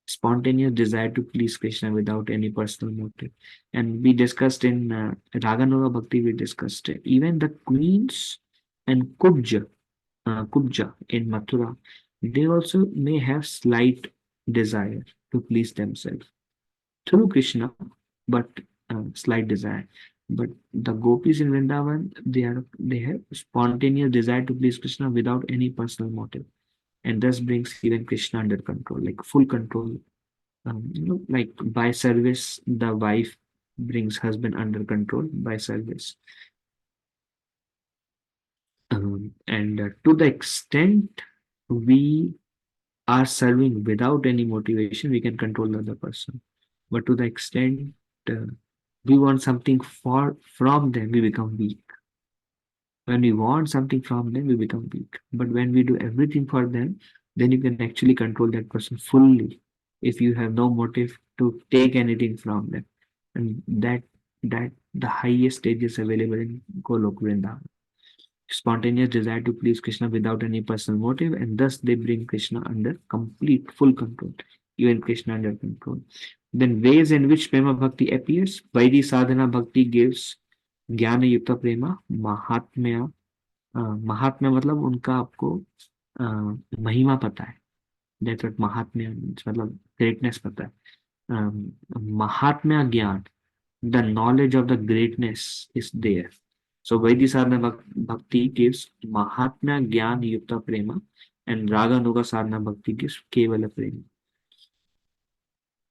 Speaker 2: Spontaneous desire to please Krishna without any personal motive. And we discussed in Raganuga Bhakti, we discussed even the queens and Kubja in Mathura, they also may have slight desire to please themselves through Krishna, but slight desire. But the gopis in Vrindavan, they have spontaneous desire to please Krishna without any personal motive, and thus brings even Krishna under control, like full control. Like by service, the wife brings husband under control by service. And to the extent we are serving without any motivation, we can control the other person. But to the extent we want something from them, we become weak. When we want something from them, we become weak. But when we do everything for them, then you can actually control that person fully if you have no motive to take anything from them. And that the highest stage is available in Golok Vrindavan. Spontaneous desire to please Krishna without any personal motive, and thus they bring Krishna under complete, full control, even Krishna under control. Then ways in which Prema Bhakti appears. Vaidhi Sadhana Bhakti gives ज्ञान युक्त प्रेमा महात्म्य महात्म्य मतलब उनका आपको महिमा पता है दैट व्हाट महात्म्य मतलब ग्रेटनेस पता है महात्म्य ज्ञान the knowledge of the greatness is there. So Vaidhi Sadhana Bhakti gives Mahatmya Gyan Yukta Prema, and Raga Nuga Sadhana Bhakti gives Kevala Prema.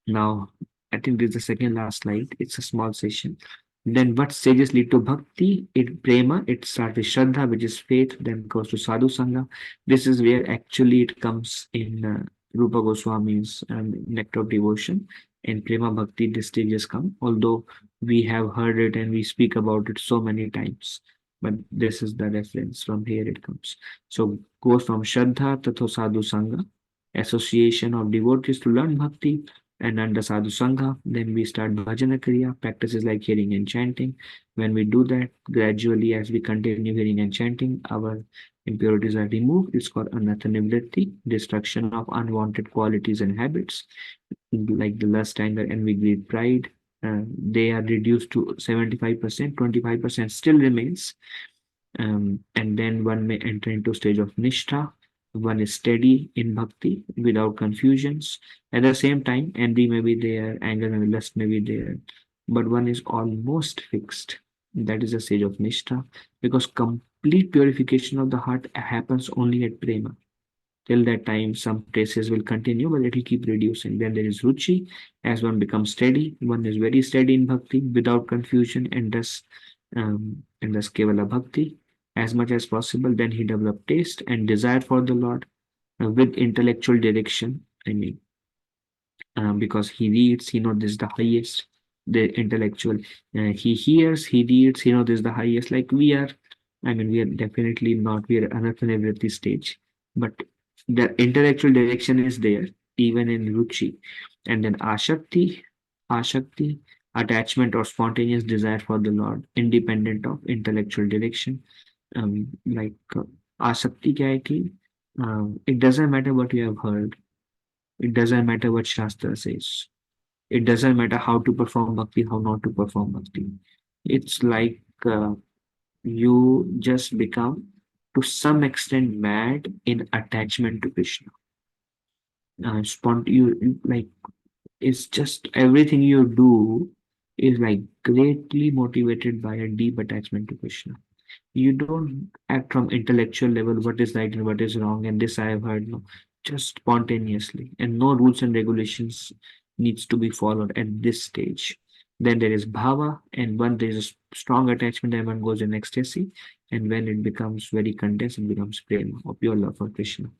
Speaker 2: Now, I think this is the second last slide. It's a small session. Then what stages lead to Bhakti? Prema, it starts with Shraddha, which is faith, then goes to Sadhu Sangha. This is where actually it comes in Rupa Goswami's Nectar of Devotion. In Prema Bhakti, these stages come, although we have heard it and we speak about it so many times. But this is the reference, from here it comes. So goes from Shraddha to Sadhu Sangha, association of devotees to learn Bhakti, and under Sadhu Sangha, then we start Bhajana Kriya, practices like hearing and chanting. When we do that, gradually as we continue hearing and chanting, our impurities are removed. It's called Anartha Nivritti, destruction of unwanted qualities and habits, like the lust, anger, envy, greed, pride. They are reduced to 75%, 25% still remains. And then one may enter into stage of Nishtha. One is steady in bhakti without confusions. At the same time, envy may be there, anger may be, lust may be there, but one is almost fixed. That is the stage of Nishtha, because complete purification of the heart happens only at Prema. Till that time, some traces will continue, but it will keep reducing. Then there is Ruchi. As one becomes steady, one is very steady in bhakti without confusion, and thus Kevala Bhakti. As much as possible, then he developed taste and desire for the Lord with intellectual direction. I mean, because he reads, he knows this is the highest, the intellectual. He hears, he reads, he knows this is the highest. Like we are, I mean, we are definitely not, we are another at this stage, but the intellectual direction is there, even in Ruchi. And then Ashakti, attachment or spontaneous desire for the Lord, independent of intellectual direction. Like Asakti kya hai ki, it doesn't matter what you have heard. It doesn't matter what Shastra says. It doesn't matter how to perform bhakti, how not to perform bhakti. It's like you just become to some extent mad in attachment to Krishna. It's just everything you do is like greatly motivated by a deep attachment to Krishna. You don't act from intellectual level, what is right and what is wrong, and this I have heard. No, just spontaneously, and no rules and regulations needs to be followed at this stage. Then there is bhava, and when there is a strong attachment, and one goes in ecstasy, and when it becomes very condensed, it becomes prema, or pure love for Krishna.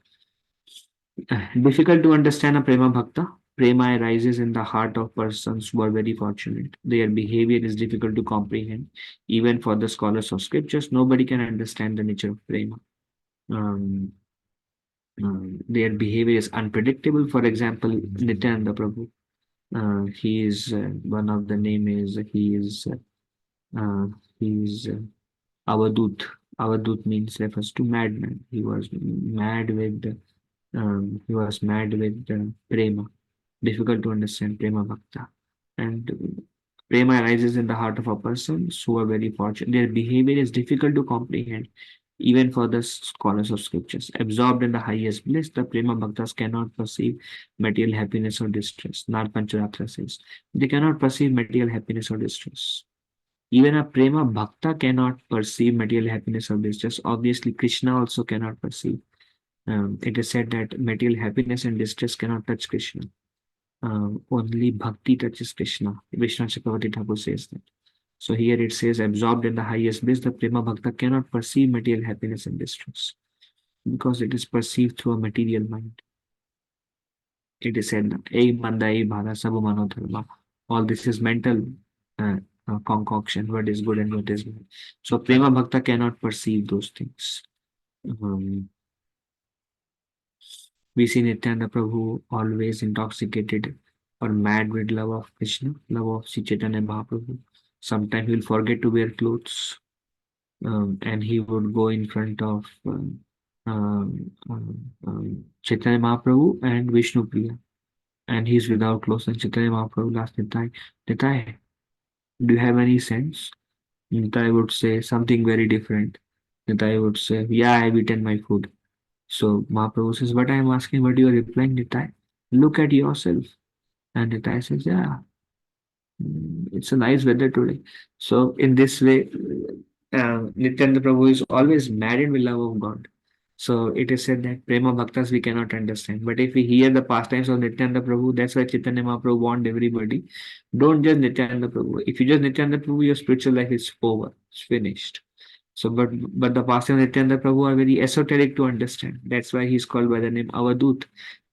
Speaker 2: Difficult to understand a prema bhakta. Prema arises in the heart of persons who are very fortunate. Their behavior is difficult to comprehend. Even for the scholars of scriptures, nobody can understand the nature of prema. Their behavior is unpredictable. For example, Nityananda Prabhu. He is one of the name is he is Avadut. Avadut means refers to madman. He was mad with prema. Difficult to understand prema bhakta. And prema arises in the heart of a person who are very fortunate. Their behavior is difficult to comprehend, even for the scholars of scriptures. Absorbed in the highest bliss, the prema bhaktas cannot perceive material happiness or distress. Nar Pancharatra says they cannot perceive material happiness or distress. Even a prema bhakta cannot perceive material happiness or distress. Obviously, Krishna also cannot perceive. It is said that material happiness and distress cannot touch Krishna. Only bhakti touches Krishna. Vishnu Chakravarti Thakur says that. So here it says, absorbed in the highest bliss, the prema bhakta cannot perceive material happiness and distress because it is perceived through a material mind. It is said that "Ei manda ei bhara sabu mano dharma." All this is mental concoction. What is good and what is bad. So prema bhakta cannot perceive those things. We see Nityananda Prabhu always intoxicated or mad with love of Krishna, love of Sri Chaitanya Mahaprabhu. Sometimes he will forget to wear clothes, and he would go in front of Chaitanya Mahaprabhu and Vishnu Priya, and he's without clothes. And Chaitanya Mahaprabhu asked Nitai, Nitai, do you have any sense? Nitai would say something very different. Nitai would say, yeah, I've eaten my food. So Mahaprabhu says, what I am asking, what you are replying, Nitai? Look at yourself. And Nitai says, yeah, it's a nice weather today. So in this way, Nityananda Prabhu is always married with love of God. So it is said that Prema Bhaktas we cannot understand. But if we hear the pastimes of Nityananda Prabhu, that's why Chaitanya Mahaprabhu warned everybody. Don't judge Nityananda Prabhu. If you judge Nityananda Prabhu, your spiritual life is over. It's finished. So, but the pastimes of Nityananda Prabhu are very esoteric to understand. That's why he's called by the name Avadut.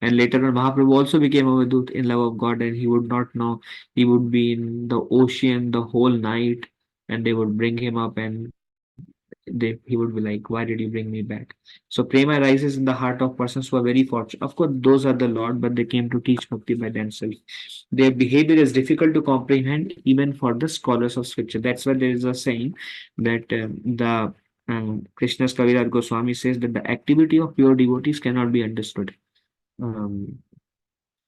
Speaker 2: And later on, Mahaprabhu also became Avadut in love of God, and he would not know. He would be in the ocean the whole night, and they would bring him up, and he would be like, why did you bring me back? So prema rises in the heart of persons who are very fortunate. Of course, those are the Lord, but they came to teach bhakti by themselves. Their behavior is difficult to comprehend even for the scholars of scripture. That's why there is a saying that the Krishna's Kaviraj Goswami says that the activity of pure devotees cannot be understood. um,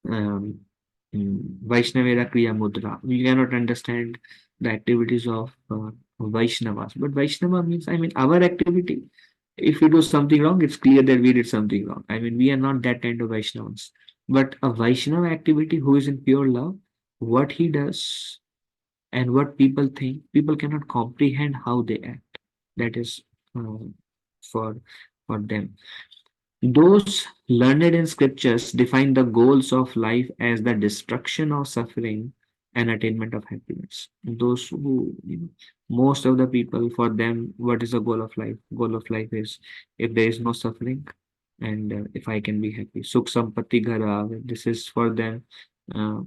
Speaker 2: um, Vaishnavera Kriya Mudra. We cannot understand the activities of Vaishnavas. But Vaishnava means, I mean, our activity. If we do something wrong, it's clear that we did something wrong. I mean, we are not that kind of Vaishnavas. But a Vaishnava activity who is in pure love, what he does and what people think, people cannot comprehend how they act. That is for them. Those learned in scriptures define the goals of life as the destruction of suffering and attainment of happiness. Those who, most of the people, for them, what is the goal of life? Goal of life is if there is no suffering and if I can be happy. Sukh Sampatti Ghara, this is for them uh,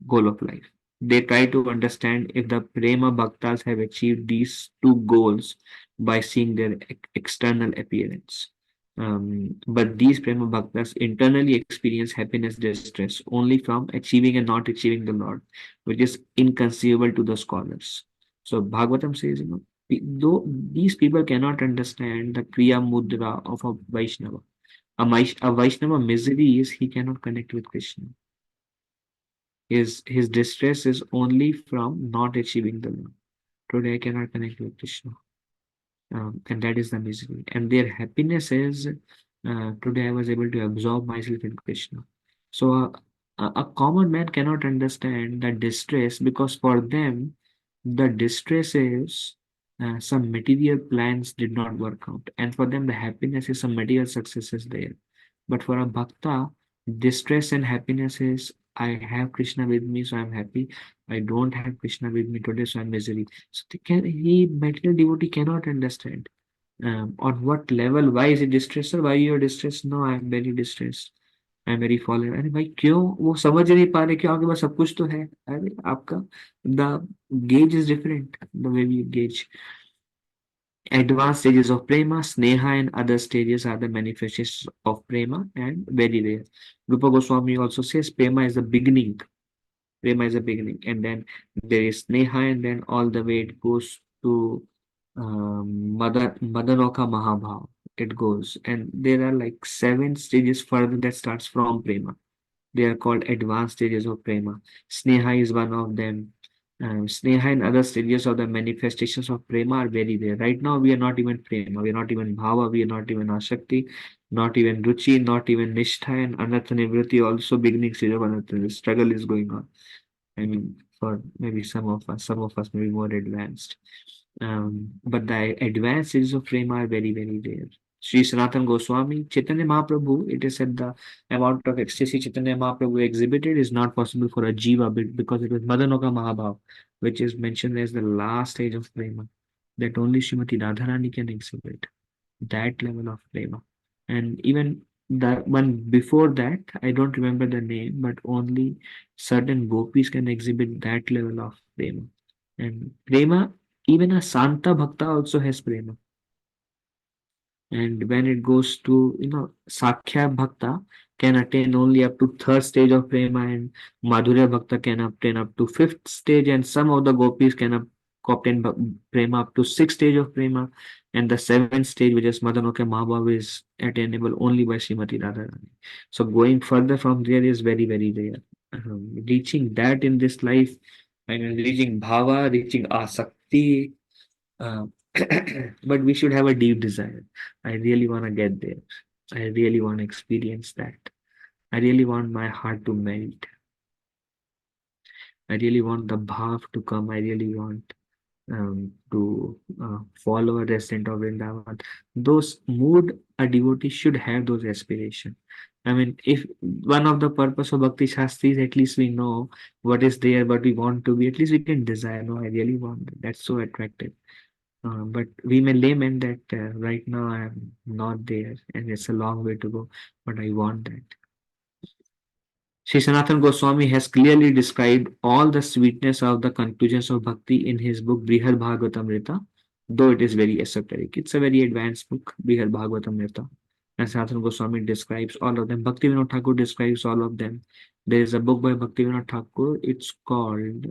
Speaker 2: goal of life. They try to understand if the Prema Bhaktas have achieved these two goals by seeing their external appearance. But these Prema Bhaktas internally experience happiness, distress only from achieving and not achieving the Lord, which is inconceivable to the scholars. So Bhagavatam says, though these people cannot understand the Kriya Mudra of a Vaishnava. A Vaishnava misery is he cannot connect with Krishna. His distress is only from not achieving the Lord. Today I cannot connect with Krishna. And that is the misery. And their happiness is today I was able to absorb myself in Krishna. So a common man cannot understand the distress because for them the distress is some material plans did not work out, and for them the happiness is some material success is there. But for a bhakta, distress and happiness is I have Krishna with me, so I'm happy. I don't have Krishna with me today, so I'm misery. So he material devotee cannot understand on what level. Why is it distressed? Why you are distressed? No, I'm very distressed. I'm very fallen. अरे भाई क्यों वो समझ नहीं पा रहे? क्यों आपके पास सब कुछ तो है? अरे आपका the gauge is different. The way we gauge. Advanced stages of prema, sneha, and other stages are the manifestations of prema and very rare. Rupa Goswami also says prema is the beginning. Prema is the beginning, and then there is sneha, and then all the way it goes to Madanoka Mahabhav. It goes, and there are like 7 stages further that starts from Prema. They are called advanced stages of Prema. Sneha is one of them. Sneha and other stages of the manifestations of Prema are very rare. Right now, we are not even Prema, we are not even Bhava, we are not even Ashakti, not even Ruchi, not even Nishtha, and Anartha Nivritti also beginning stage of Anartha. The struggle is going on. I mean, for maybe some of us may be more advanced. But the advances of Prema are very, very rare. Sri Sanatan Goswami, Chaitanya Mahaprabhu, it is said the amount of ecstasy Chaitanya Mahaprabhu exhibited is not possible for a Jiva because it was Madanoka Mahabhav, which is mentioned as the last stage of Prema, that only Srimati Radharani can exhibit that level of Prema. And even the one before that, I don't remember the name, but only certain gopis can exhibit that level of Prema. And Prema, even a Santa Bhakta also has Prema. And when it goes to, Sakhya Bhakta can attain only up to third stage of Prema, and Madhurya Bhakta can obtain up to fifth stage, and some of the gopis can obtain Prema up to sixth stage of Prema, and the seventh stage, which is Madanoka Mahabhav, is attainable only by Srimati Radharani. So going further from there is very, very rare. Reaching that in this life, I mean, reaching Bhava, reaching Asakti, uh, but we should have a deep desire. I really want to get there. I really want to experience that. I really want my heart to melt. I really want the bhav to come. I really want to follow a resident of Vrindavan. Those mood, a devotee should have those aspirations. I mean, if one of the purpose of Bhakti Shastri is at least we know what is there, what we want to be, at least we can desire. No, I really want that. That's so attractive. But we may lament that right now I am not there and it's a long way to go, but I want that. Sri Sanatan Goswami has clearly described all the sweetness of the conclusions of Bhakti in his book Brihad Bhagavatamrita, though it is very esoteric. It's a very advanced book, Brihad Bhagavatamrita. And Sanatan Goswami describes all of them. Bhaktivinoda Thakur describes all of them. There is a book by Bhaktivinoda Thakur. It's called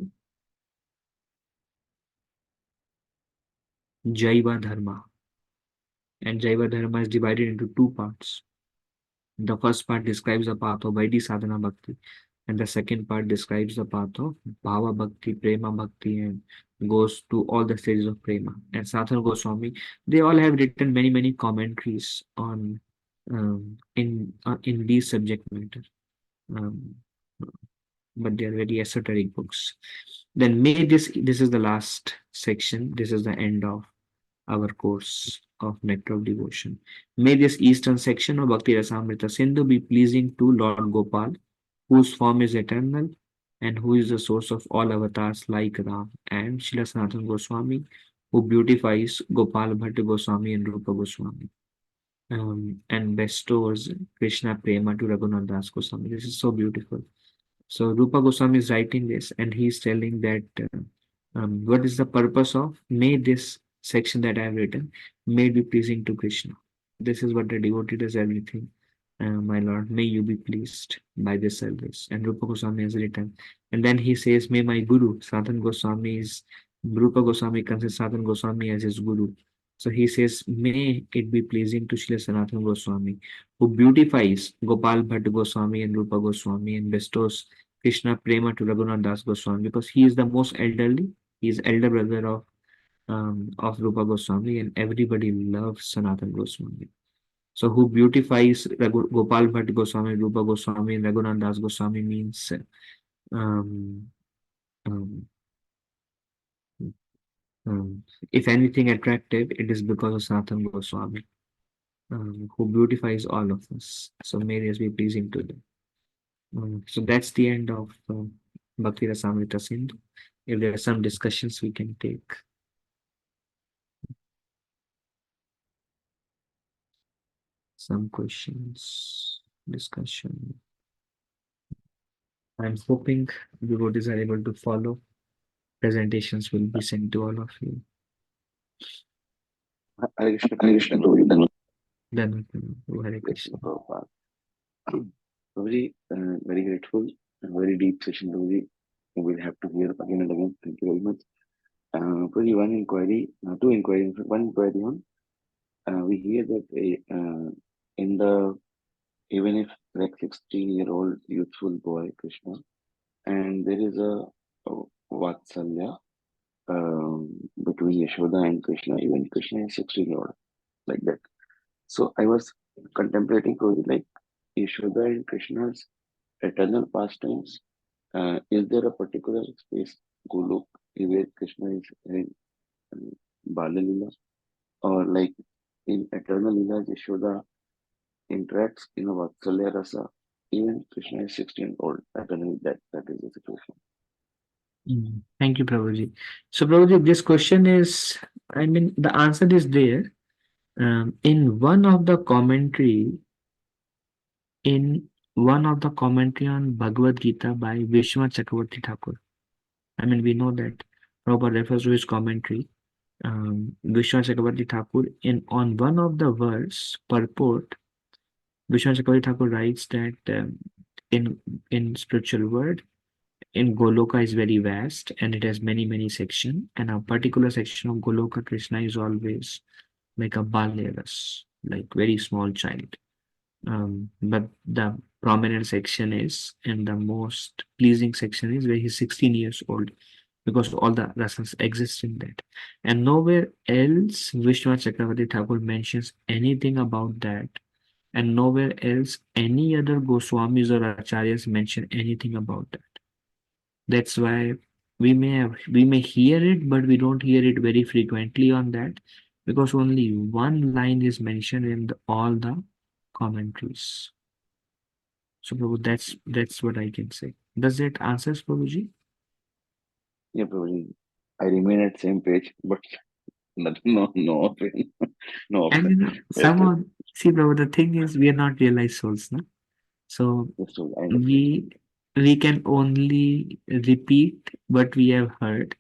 Speaker 2: Jaiva Dharma. And Jaiva Dharma is divided into 2 parts. The first part describes the path of Vaidhi Sadhana Bhakti, and the second part describes the path of Bhava Bhakti, Prema Bhakti, and goes to all the stages of Prema. And Sanatana Goswami, they all have written many, many commentaries on in these subject matter. Um, but they are very esoteric books. Then this is the last section. This is the end of our course of Nectar of Devotion. May this eastern section of Bhakti Rasamrita Sindhu be pleasing to Lord Gopal, whose form is eternal and who is the source of all avatars like Ram, and Srila Sanatana Goswami, who beautifies Gopal Bhatta Goswami and Rupa Goswami, and bestows Krishna Prema to Raghunath Das Goswami. This is so beautiful. So Rupa Goswami is writing this, and he is telling that what is the purpose of may this section that I have written may be pleasing to Krishna. This is what the devotee does everything. My Lord, may you be pleased by this service. And Rupa Goswami has written. And then he says, may my Guru, Sanatana Goswami is, Rupa Goswami considers Sanatana Goswami as his Guru. So he says, may it be pleasing to Srila Sanatana Goswami, who beautifies Gopal Bhatta Goswami and Rupa Goswami and bestows Krishna Prema to Raghunath Das Goswami, because he is the most elderly. He is elder brother of Rupa Goswami, and everybody loves Sanatana Goswami. So who beautifies Gopal Bhatta Goswami, Rupa Goswami, and Raghunath Das Goswami means um, um, if anything attractive, it is because of Sanatana Goswami, who beautifies all of us. So may this be pleasing to them. So that's the end of Bhakti Rasamrita Sindhu. If there are some discussions we can take. Some questions, discussion. I'm hoping devotees are able to follow. Presentations will be sent to all of you.
Speaker 7: Hare Krishna, Prabhuji.
Speaker 2: Then Hare Krishna.
Speaker 7: Prabhupada. Prabhuji, very grateful and very deep session, Prabhuji. We'll have to hear again and again. Thank you very much. Probably one inquiry, two inquiries. One inquiry on we hear that in the even if like 16-year-old youthful boy Krishna, and there is a Vatsalya between Yashoda and Krishna, even Krishna is 16-year-old, like that. So I was contemplating probably like Yashoda and Krishna's eternal pastimes. Is there a particular space, Golok, where Krishna is in Bala Leela, or like in eternal Leela, Yashoda interacts in a Vatsalya Rasa. Even Krishna is 16-year-old. Eternally, that is the situation.
Speaker 2: Thank you, Prabhuji. So, Prabhuji, this question is, I mean, the answer is there. In one of the commentary on Bhagavad Gita by Vishwanath Chakravarti Thakur. I mean, we know that Prabhupada refers to his commentary. Vishwanath Chakravarti Thakur, on one of the verse purport, Vishwanath Chakravarti Thakur writes that in spiritual world, in Goloka is very vast and it has many sections, and a particular section of Goloka Krishna is always like a Balyaras, like very small child. But the prominent section is, and the most pleasing section is where he's 16 years old, because all the rasas exist in that. And nowhere else Vishwanath Chakravarti Thakur mentions anything about that. And nowhere else any other Goswamis or Acharyas mention anything about that. That's why we may hear it, but we don't hear it very frequently on that, because only one line is mentioned in all the commentaries. So Prabhu, that's what I can say. Does that answer, Prabhuji?
Speaker 7: Yeah, probably. I remain at same page, but no option. No
Speaker 2: And
Speaker 7: option.
Speaker 2: someone, see Prabhu, the thing is we are not realized souls, no? So
Speaker 7: Yes, sir, I understand.
Speaker 2: we can only repeat what we have heard,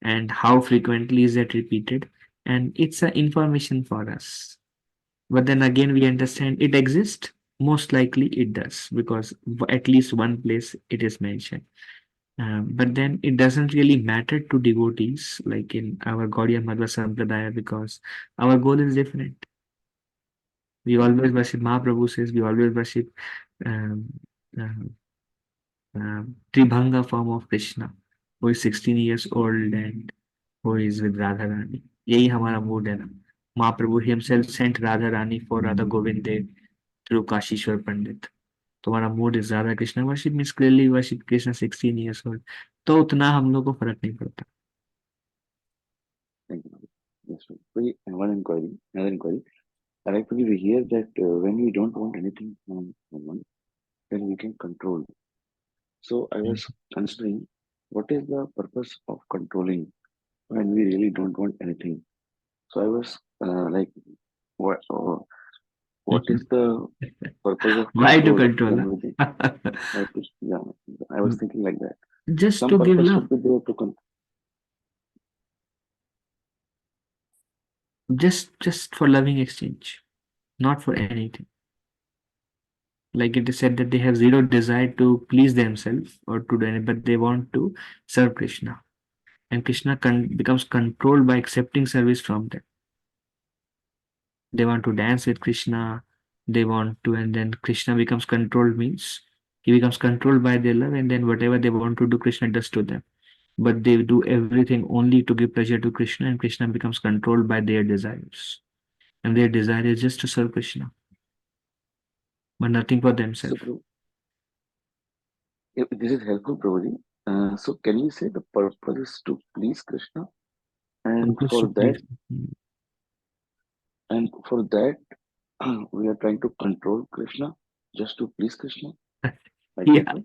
Speaker 2: and how frequently is that repeated, and it's an information for us. But then again, we understand it exists. Most likely it does, because at least one place it is mentioned. But then it doesn't really matter to devotees, like in our Gaudiya Madhva Sampradaya, because our goal is different. We always worship, Mahaprabhu says, we always worship um, Tribhanga form of Krishna, who is 16 years old and who is with Radha Rani. यही हमारा mood है ना. Mahaprabhu himself sent Radha Rani for Radha Govind Dev through Kashishwar Pandit. तो हमारा mood is Radha Krishna worship, means clearly worship Krishna 16 years old. तो उतना हम लोग को फर्क नहीं पड़ता.
Speaker 7: Thank you. Yes, sir. One inquiry, another inquiry. Actually, we hear that when we don't want anything from someone, then we can control. So I was considering, what is the purpose of controlling when we really don't want anything? So I was like, what is the purpose of
Speaker 2: Why to
Speaker 7: control?
Speaker 2: control?
Speaker 7: Yeah, I was thinking like that.
Speaker 2: Just
Speaker 7: Some
Speaker 2: to give
Speaker 7: purpose
Speaker 2: love.
Speaker 7: should be there to control.
Speaker 2: Just for loving exchange, not for anything. Like it is said that they have zero desire to please themselves or to do anything, but they want to serve Krishna. And Krishna becomes controlled by accepting service from them. They want to dance with Krishna, they want to, and then Krishna becomes controlled, means he becomes controlled by their love, and then whatever they want to do, Krishna does to them. But they do everything only to give pleasure to Krishna, and Krishna becomes controlled by their desires. And their desire is just to serve Krishna, but nothing for themselves.
Speaker 7: So, this is helpful, Prabhuji. So can we say the purpose is to please Krishna, and
Speaker 2: Purpose
Speaker 7: for
Speaker 2: to
Speaker 7: that,
Speaker 2: please.
Speaker 7: we are trying to control Krishna just to please Krishna? Like
Speaker 2: Yeah,
Speaker 7: that, right?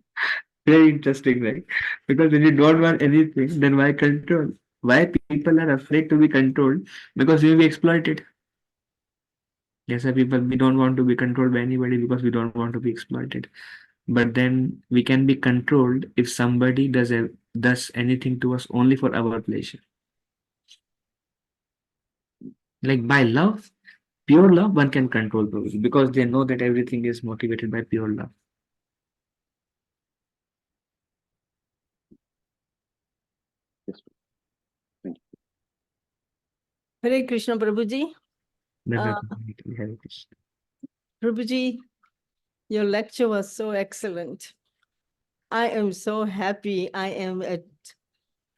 Speaker 2: very interesting, right? Because when you don't want anything, then why control? Why people are afraid to be controlled? Because we will be exploited. Yes, people, we don't want to be controlled by anybody because we don't want to be exploited. But then we can be controlled if somebody does anything to us only for our pleasure. Like by love, pure love, one can control people because they know that everything is motivated by pure love.
Speaker 7: Yes. Thank you.
Speaker 4: Hare Krishna Prabhuji. Uh,
Speaker 2: Hare Krishna.
Speaker 4: Prabhuji, your lecture was so excellent. I am so happy. I am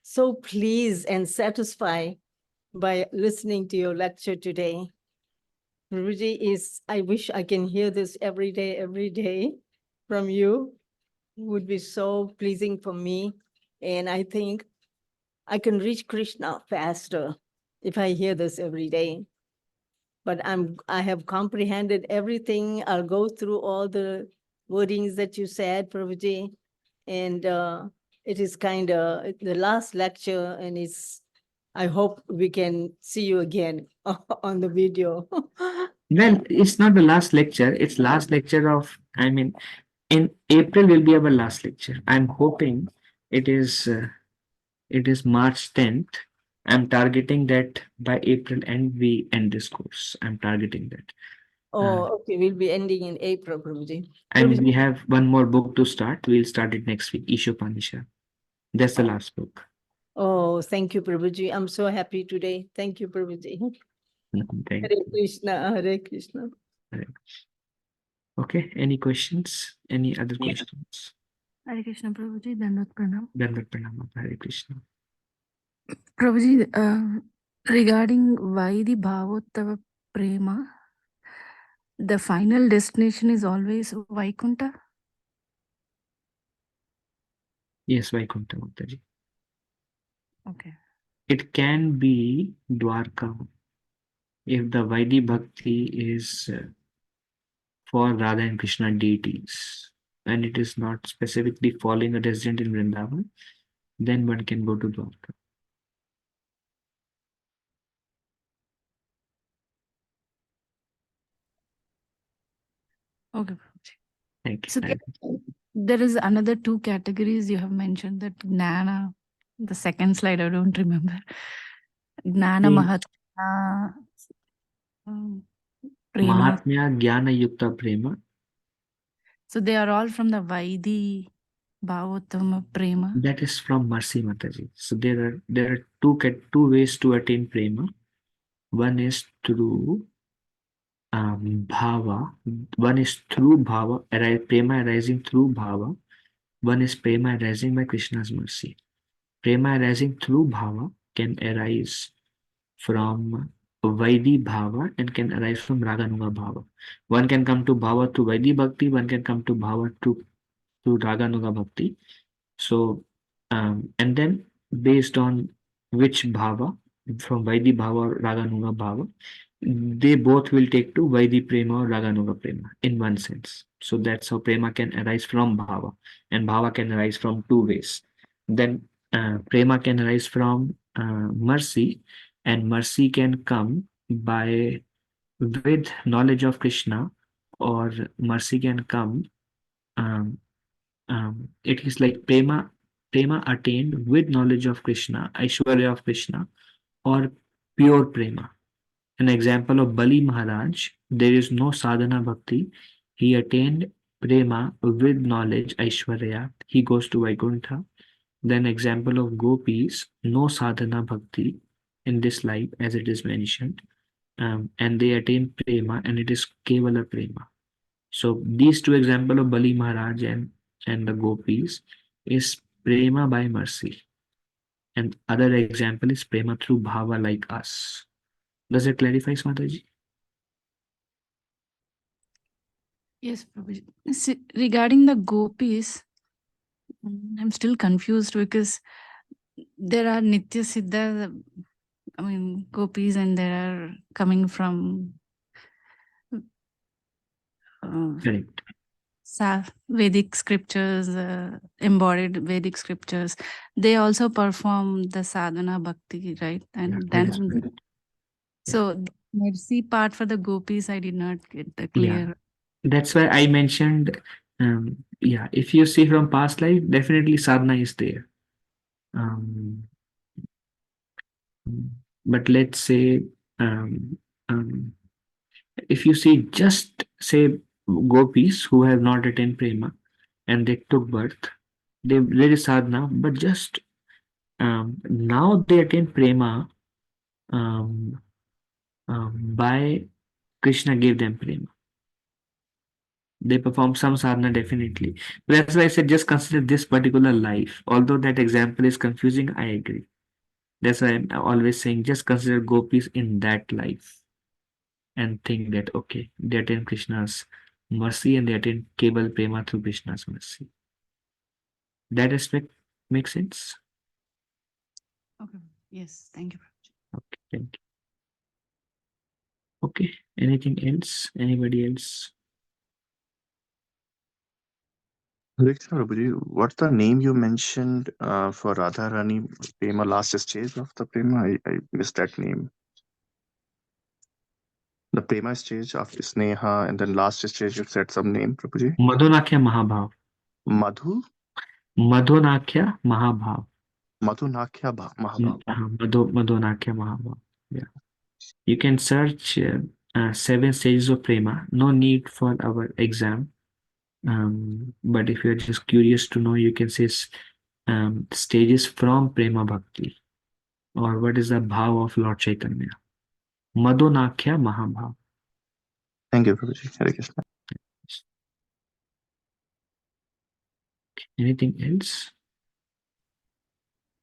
Speaker 4: so pleased and satisfied by listening to your lecture today. Prabhuji, I wish I can hear this every day from you. It would be so pleasing for me. And I think I can reach Krishna faster if I hear this every day. But I have comprehended everything. I'll go through all the wordings that you said, Prabhuji. And it is kind of the last lecture, and I hope we can see you again on the video.
Speaker 2: Well, it's not the last lecture. It's last lecture of, I mean, in April will be our last lecture. I'm hoping it is March 10th. I'm targeting that by April end we end this course. I'm targeting that.
Speaker 4: Oh, okay. We'll be ending in April, Prabhuji.
Speaker 2: And we have one more book to start. We'll start it next week, Ishopanisha. That's the last book.
Speaker 4: Oh, thank you, Prabhuji. I'm so happy today. Thank you, Prabhuji.
Speaker 2: Thank
Speaker 4: Hare
Speaker 2: you.
Speaker 4: Krishna, Hare Krishna.
Speaker 2: Okay, any questions? Any other questions?
Speaker 8: Hare Krishna Prabhuji, Dandavat Pranam.
Speaker 2: Dandavat Pranam, Hare Krishna.
Speaker 8: Prabhuji, regarding Vaidi Bhavottava Prema, the final destination is always Vaikunta?
Speaker 2: Yes, Vaikuntha Mataji.
Speaker 8: Okay.
Speaker 2: It can be Dwarka if the Vaidi Bhakti is for Radha and Krishna deities and it is not specifically following a resident in Vrindavan, then one can go to Dwarka.
Speaker 8: Okay, Prabhuji.
Speaker 2: Thank you.
Speaker 8: So there is another two categories you have mentioned, that Gnana, the second slide, I don't remember. Gnana Mahatma Prema.
Speaker 2: Mahatmya Jnana Yukta Prema.
Speaker 8: So they are all from the Vaidi Bhavottama Prema.
Speaker 2: That is from Mercy Mataji. So there are two ways to attain Prema. One is through Bhava. One is through Bhava, Prema arising through Bhava. One is Prema arising by Krishna's mercy. Prema arising through Bhava can arise from Vaidi Bhava and can arise from Raganuga Bhava. One can come to Bhava through Vaidi Bhakti, one can come to Bhava through Raganuga Bhakti. So, and then based on which Bhava, from Vaidi Bhava or Raganuga Bhava, they both will take to Vaidi Prema or Raganuga Prema in one sense. So that's how Prema can arise from Bhava, and Bhava can arise from two ways. Then Prema can arise from mercy, and mercy can come by with knowledge of Krishna, or mercy can come. It is like Prema attained with knowledge of Krishna, Aishwarya of Krishna, or pure Prema. An example of Bali Maharaj, there is no sadhana bhakti. He attained Prema with knowledge, Aishwarya. He goes to Vaikuntha. Then example of Gopis, no sadhana bhakti in this life as it is mentioned. And they attain Prema and it is Kevala Prema. So these two examples of Bali Maharaj and the Gopis is Prema by mercy. And other example is Prema through Bhava like us. Does it clarify, Mataji?
Speaker 8: Yes, Prabhuji. See, regarding the gopis, I'm still confused because there are Nitya Siddha, gopis, and there are coming from
Speaker 2: Correct.
Speaker 8: Vedic scriptures, embodied Vedic scriptures. They also perform the sadhana bhakti, right? And
Speaker 2: that is
Speaker 8: then,
Speaker 2: correct.
Speaker 8: so the mercy part for the gopis, I did not get the clear.
Speaker 2: That's why I mentioned, if you see from past life, definitely sadhana is there. But let's say, if you see just say gopis who have not attained Prema and they took birth, there is sadhana, but just now they attain Prema by Krishna gave them prema. They perform some sadhana definitely. But that's why I said just consider this particular life. Although that example is confusing, I agree. That's why I'm always saying just consider gopis in that life and think that okay, they attain Krishna's mercy and they attain Keval Prema through Krishna's mercy. That aspect makes sense?
Speaker 8: Okay. Yes, thank you.
Speaker 2: Okay, thank you. Okay, anything else? Anybody else?
Speaker 1: Hare Krishna Prabhuji, what's the name you mentioned for Radharani Prema, last stage of the Prema? I missed that name. The Prema stage of Sneha, and then last stage you said some name, Prabhuji.
Speaker 2: Madhunakhya Mahabhav.
Speaker 1: Madhu?
Speaker 2: Madhunakhya Mahabhav.
Speaker 1: Madhunakhya Mahabhav.
Speaker 2: Madhunakhya Mahabhav. Yeah. You can search 7 stages of Prema. No need for our exam. But if you're just curious to know, you can say stages from Prema Bhakti, or what is the bhav of Lord Chaitanya. Madhunakhya Mahabhav.
Speaker 1: Thank you, Prabhuji. Hare Krishna.
Speaker 2: Anything else?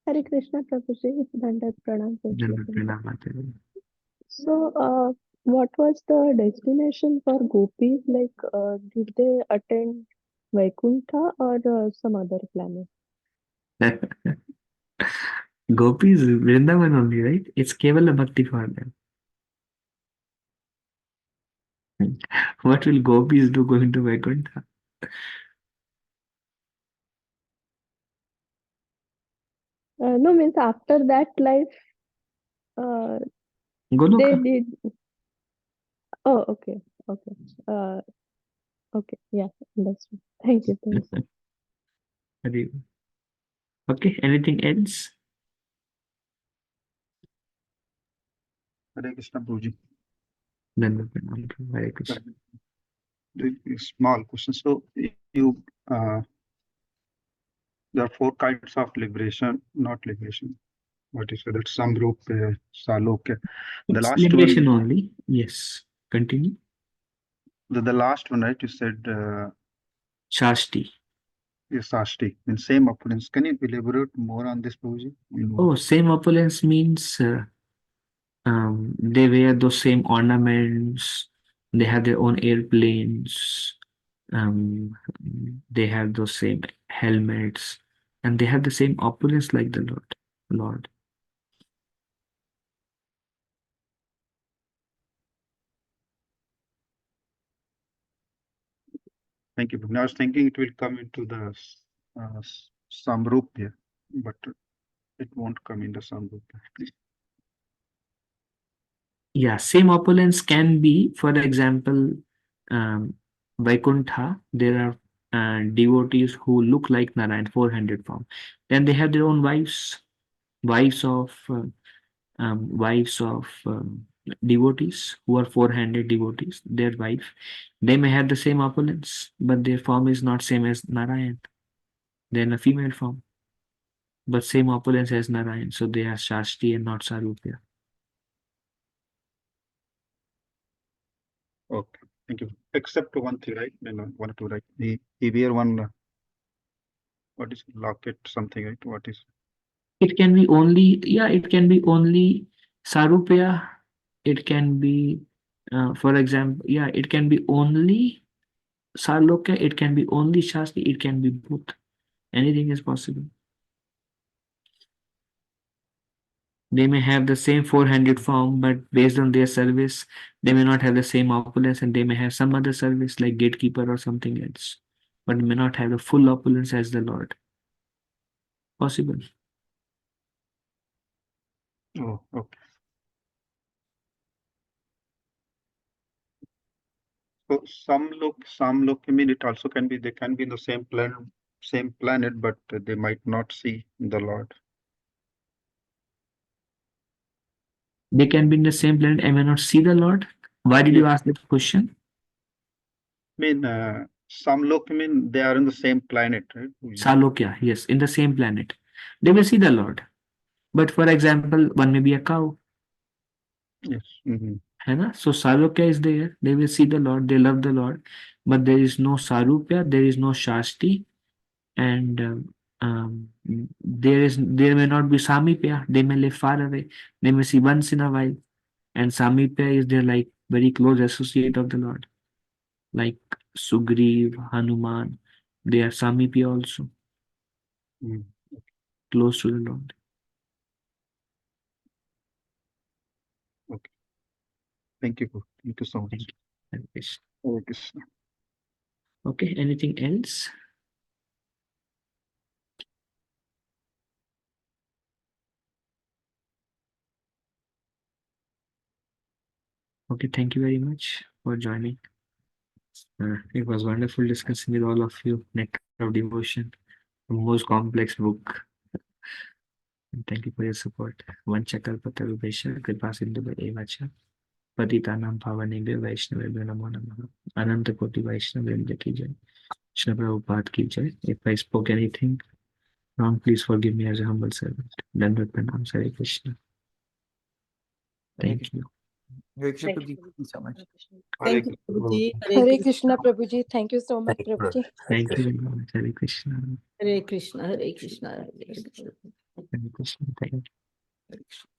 Speaker 9: Hare Krishna Prabhuji, Dandat Pranam
Speaker 2: Then
Speaker 9: Prabhuji.
Speaker 2: Pranam Mataji.
Speaker 9: So, what was the destination for gopis? Like, did they attend Vaikuntha or some other planet?
Speaker 2: Gopis, Vrindavan only, right? It's Kevala Bhakti for them. What will gopis do going to Vaikuntha?
Speaker 9: No, means after that life, they
Speaker 2: Goloka.
Speaker 9: did. Oh, okay, okay, okay, yeah, understood. Thank you. Thank you.
Speaker 2: Hari. Okay, anything else?
Speaker 1: Hare Krishna Prabhuji.
Speaker 2: Then Hare Krishna.
Speaker 1: Small question. So you there are 4 kinds of liberation, not liberation. What is that? Samrup, Salokya. The
Speaker 2: It's
Speaker 1: last
Speaker 2: liberation
Speaker 1: one,
Speaker 2: only. Yes. Continue.
Speaker 1: the last one, right? You said
Speaker 2: Shastri.
Speaker 1: yes, Shastri. In same opulence. Can you elaborate more on this, Prabhuji?
Speaker 2: Oh, same opulence means they wear those same ornaments. They have their own airplanes. They have those same helmets, and they have the same opulence like the Lord.
Speaker 1: Thank you. I was thinking it will come into the Samrupya, but it won't come in the Samrupya.
Speaker 2: Yeah, same opulence can be, for example, Vaikuntha. There are devotees who look like Narayan, 400 form. Then they have their own wives, wives of devotees who are 400 devotees. Their wife, they may have the same opulence, but their form is not same as Narayan. They're in a female form, but same opulence as Narayan. So they are Shastri and not Sarupya.
Speaker 1: Okay, thank you. Except one thing, right? One or two, right? He wear one. What is locket? Something, right? What is?
Speaker 2: It can be only, yeah, it can be only Sarupya. It can be, for example, yeah, it can be only Sarlokya. It can be only Shastri. It can be both. Anything is possible. They may have the same 400 form, but based on their service, they may not have the same opulence, and they may have some other service like gatekeeper or something else, but may not have the full opulence as the Lord. Possible.
Speaker 1: Oh, okay. So some look. I mean, it also can be. They can be in the same planet, but they might not see the Lord.
Speaker 2: They can be in the same planet and may not see the Lord. Why did you ask that question?
Speaker 1: I mean, some look. I mean, they are in the same planet, right?
Speaker 2: Salokya, yes, in the same planet. They will see the Lord. But for example, one may be a cow.
Speaker 1: Yes.
Speaker 2: है ना? So Sarupya is there. They will see the Lord. They love the Lord, but there is no Sarupya. There is no Shastri, and there may not be Samipya. They may live far away. They may see once in a while, and Samipya is their like very close associate of the Lord, like Sugriv, Hanuman. They are Samipya also, close to the Lord.
Speaker 10: Okay. Thank you. Thank you so much.
Speaker 2: Thank you. Hare Krishna.
Speaker 10: Hare Krishna.
Speaker 2: Okay, anything else? Okay, thank you very much for joining. It was wonderful discussing with all of you. Nectar of Devotion, the most complex book. And thank you for your support. Vanchakalpatarubhesha kripa sindhu eva cha patitanam pavanebhyo vaishnavebhyo namo namaha. Ananta koti vaishnavendra ki jai. Shri Prabhupada ki jai. If I spoke anything wrong, please forgive me as a humble servant. Dandavat pranam. Hare Krishna. Thank you.
Speaker 5: Hare Krishna, Prabhuji. Thank you so much.
Speaker 4: Thank you, Prabhuji.
Speaker 3: Hare Krishna Prabhuji. Thank you so much, Prabhuji.
Speaker 2: Thank you very much. Hare Krishna.
Speaker 4: Hare Krishna, Hare Krishna, Hare Krishna.
Speaker 2: Hare Krishna. Thank you.
Speaker 5: Hare Krishna.